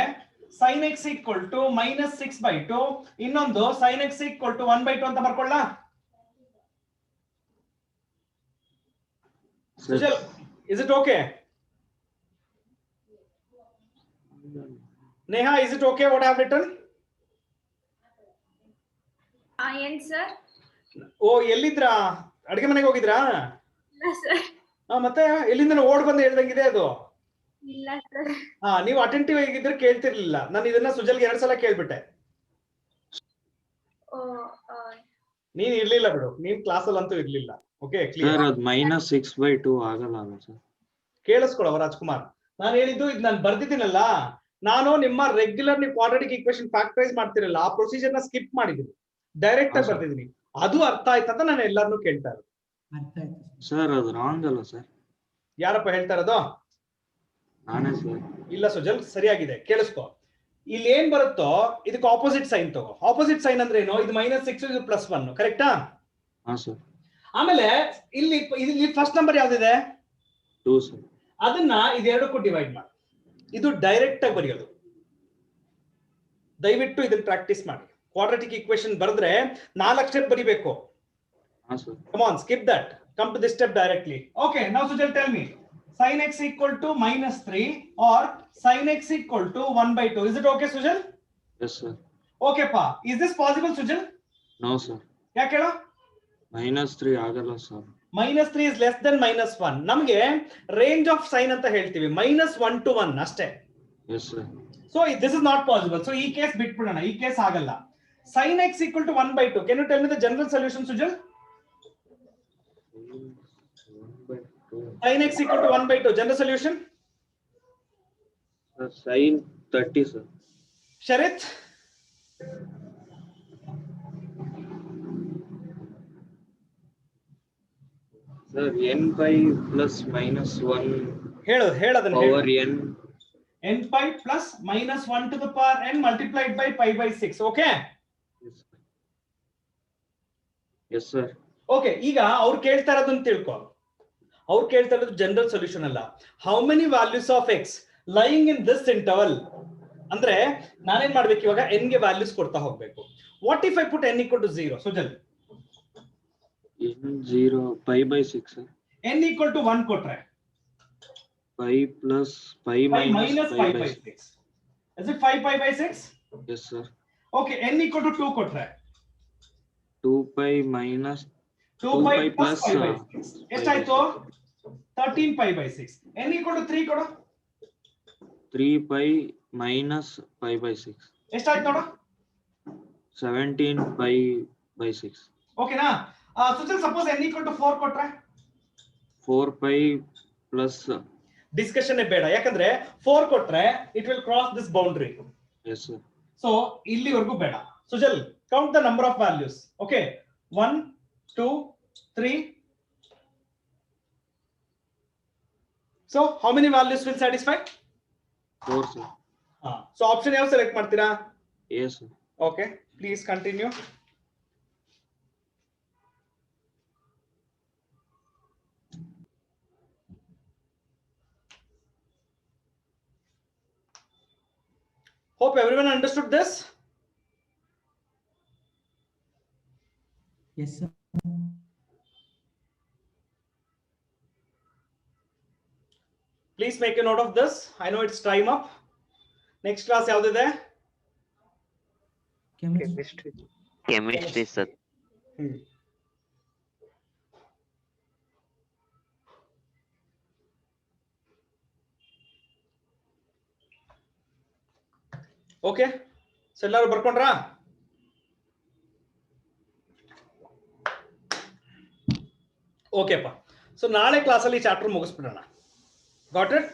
C: sin x equal to -6/2, ಇನ್ನೊಂದು sin x equal to 1/2 ಅಂತ ಬರ್ಕೊಳ್ಳ. Sujal, is it okay? Neha, is it okay what I have written?
E: ಏನ್ sir?
C: ಓ, ಎಲ್ಲಿದ್ರಾ? ಅಡಿಗೆ ಮನೆಗೆ ಹೋಗಿದ್ರಾ?
E: ಇಲ್ಲ ಸರ್.
C: ಮತ್ತೆ ಎಲ್ಲಿಂದ ಓಡ್ ಬಂದು ಹೇಳ್ದಂಗಿದೆ ಅದು.
E: ಇಲ್ಲ ಸರ್.
C: ನೀವು ಅಟೆಂಟಿವ್ ಆಗಿದ್ರೆ ಕೇಳ್ತಿರ್ಲಿಲ್ಲ. ನಾನು ಇದನ್ನ ಸುಜಲ್ಗೆ 2 ಸಲ ಕೇಳ್ಬಿಟ್ಟೆ. ನೀನ್ ಇರ್ಲಿಲ್ಲ ಬಿಡು, ನೀನ್ ಕ್ಲಾಸ್ ಅಲ್ಲಿ ಅಂತೂ ಇರ್ಲಿಲ್ಲ. ಓಕೆ,
D: ಸರ್ ಅದು -6/2 ಆಗಲ್ಲ ಅಲ್ಲ ಸರ್?
C: ಕೇಳಿಸ್ಕೊಳವ ರಾಜ್ಕುಮಾರ್, ನಾನು ಹೇಳಿದ್ದು ಇದು ನಾನು ಬರ್ದಿದ್ದೀನಲ್ಲ, ನಾನು ನಿಮ್ಮ ರೆಗ್ಯುಲರ್ ನೀವು ಕ್ವಾಡ್ರಾಟಿಕ್ ಈಕ್ವೇಷನ್ ಫ್ಯಾಕ್ಟರೈಸ್ ಮಾಡ್ತಿರಲ್ಲ, ಆ ಪ್ರೊಸೀಜರ್ ನ ಸ್ಕಿಪ್ ಮಾಡಿದ್ದೀನಿ, ಡೈರೆಕ್ಟ್ ಆಗಿ ಬರ್ದಿದ್ದೀನಿ. ಅದು ಅರ್ಥ ಆಯ್ತಂತ ನಾನು ಎಲ್ಲಾರನ್ನೂ ಕೇಳ್ತಾ ಇರೋದು.
D: ಸರ್ ಅದು ರಾಂಗ್ ಅಲ್ಲ ಸರ್?
C: ಯಾರಪ್ಪ ಹೇಳ್ತಾ ಇರೋದು?
D: ನಾನೇ ಸರ್.
C: ಇಲ್ಲ ಸುಜಲ್, ಸರಿಯಾಗಿದೆ, ಕೇಳಿಸ್ಕೊ. ಇಲ್ಲಿ ಏನ್ ಬರುತ್ತೋ ಇದಕ್ಕೆ ಆಪೋಸಿಟ್ ಸೈನ್ ತಗೋ. ಆಪೋಸಿಟ್ ಸೈನ್ ಅಂದ್ರೆ ಏನು? ಇದು -6, ಇದು +1, ಕರೆಕ್ಟಾ?
D: ಹಾ ಸರ್.
C: ಆಮೇಲೆ ಇಲ್ಲಿ ಫಸ್ಟ್ ನಂಬರ್ ಯಾವ್ದಿದೆ?
D: 2 ಸರ್.
C: ಅದನ್ನ ಇದೆರಡಕ್ಕೂ ಡಿವೈಡ್ ಮಾಡಿ. ಇದು ಡೈರೆಕ್ಟ್ ಆಗಿ ಬರೆಯೋದು. ದಯವಿಟ್ಟು ಇದನ್ನ ಪ್ರಾಕ್ಟೀಸ್ ಮಾಡಿ. ಕ್ವಾಡ್ರಾಟಿಕ್ ಈಕ್ವೇಷನ್ ಬರೆದ್ರೆ 4 ಸ್ಟೆಪ್ ಬರಿಬೇಕು. Come on, skip that. Come to this step directly. Okay, now Sujal, tell me. Sin x equal to -3 or sin x equal to 1/2. Is it okay, Sujal?
D: Yes sir.
C: Okay pa. Is this possible, Sujal?
D: No sir.
C: ಯಾಕೆ ಹೇಳು?
D: -3 ಆಗಲ್ಲ sir.
C: -3 is less than -1. ನಮಗೆ range of sine ಅಂತ ಹೇಳ್ತೀವಿ, -1 to 1 ಅಷ್ಟೇ.
D: Yes sir.
C: So this is not possible. So ಈ case ಬಿಟ್ಬಿಡೋಣ, ಈ case ಆಗಲ್ಲ. Sin x equal to 1/2. Can you tell me the general solution, Sujal? Sin x equal to 1/2. General solution?
D: Sin 30 sir.
C: Sharit?
D: Sir, n pi plus -1
C: ಹೇಳದನ್ನ
D: power n.
C: n pi plus -1 to the power n multiplied by pi/6. Okay?
D: Yes sir.
C: Okay, ಈಗ ಅವ್ರು ಕೇಳ್ತಾ ಇರೋದನ್ನ ತಿಳ್ಕೊ. ಅವ್ರು ಕೇಳ್ತಾ ಇರೋದು general solution ಅಲ್ಲ. How many values of x lying in this interval ಅಂದ್ರೆ ನಾನೇನ್ ಮಾಡ್ಬೇಕು ಇವಾಗ? n ಗೆ ವ್ಯಾಲ್ಯೂಸ್ ಕೊಡ್ತಾ ಹೋಗ್ಬೇಕು. What if I put n equal to 0? Sujal,
D: n 0 pi/6 sir.
C: n equal to 1 ಕೊಟ್ರೆ
D: pi plus pi minus pi/6.
C: Is it 5 pi/6?
D: Yes sir.
C: Okay, n equal to 2 ಕೊಟ್ರೆ
D: 2 pi minus
C: 2 pi plus pi/6. ಎಷ್ಟಾಯ್ತು? 13 pi/6. n equal to 3 ಕೊಡು.
D: 3 pi minus pi/6.
C: ಎಷ್ಟಾಯ್ತು ನೋಡು?
D: 17 pi/6.
C: ಓಕೆನಾ? Sujal, suppose n equal to 4 ಕೊಟ್ರೆ
D: 4 pi plus.
C: Discussion ಬೇಡ, ಯಾಕಂದ್ರೆ 4 ಕೊಟ್ರೆ it will cross this boundary.
D: Yes sir.
C: So ಇಲ್ಲಿವರೆಗೂ ಬೇಡ. Sujal, count the number of values. Okay, 1 2 3. So how many values will satisfy?
D: 4 sir.
C: So option ಯಾವ select ಮಾಡ್ತೀರಾ?
D: Yes sir.
C: Okay, please continue. Hope everyone understood this.
A: Yes sir.
C: Please make a note of this. I know it's time up. Next class ಯಾವ್ದಿದೆ?
L: Chemistry sir.
C: Okay, so ಎಲ್ಲರೂ ಬರ್ಕೊಂಡ್ರಾ? ಓಕೆಪ್ಪ, so ನಾಳೆ ಕ್ಲಾಸಲ್ಲಿ chapter ಮುಗಿಸ್ಬಿಡೋಣ. Got it?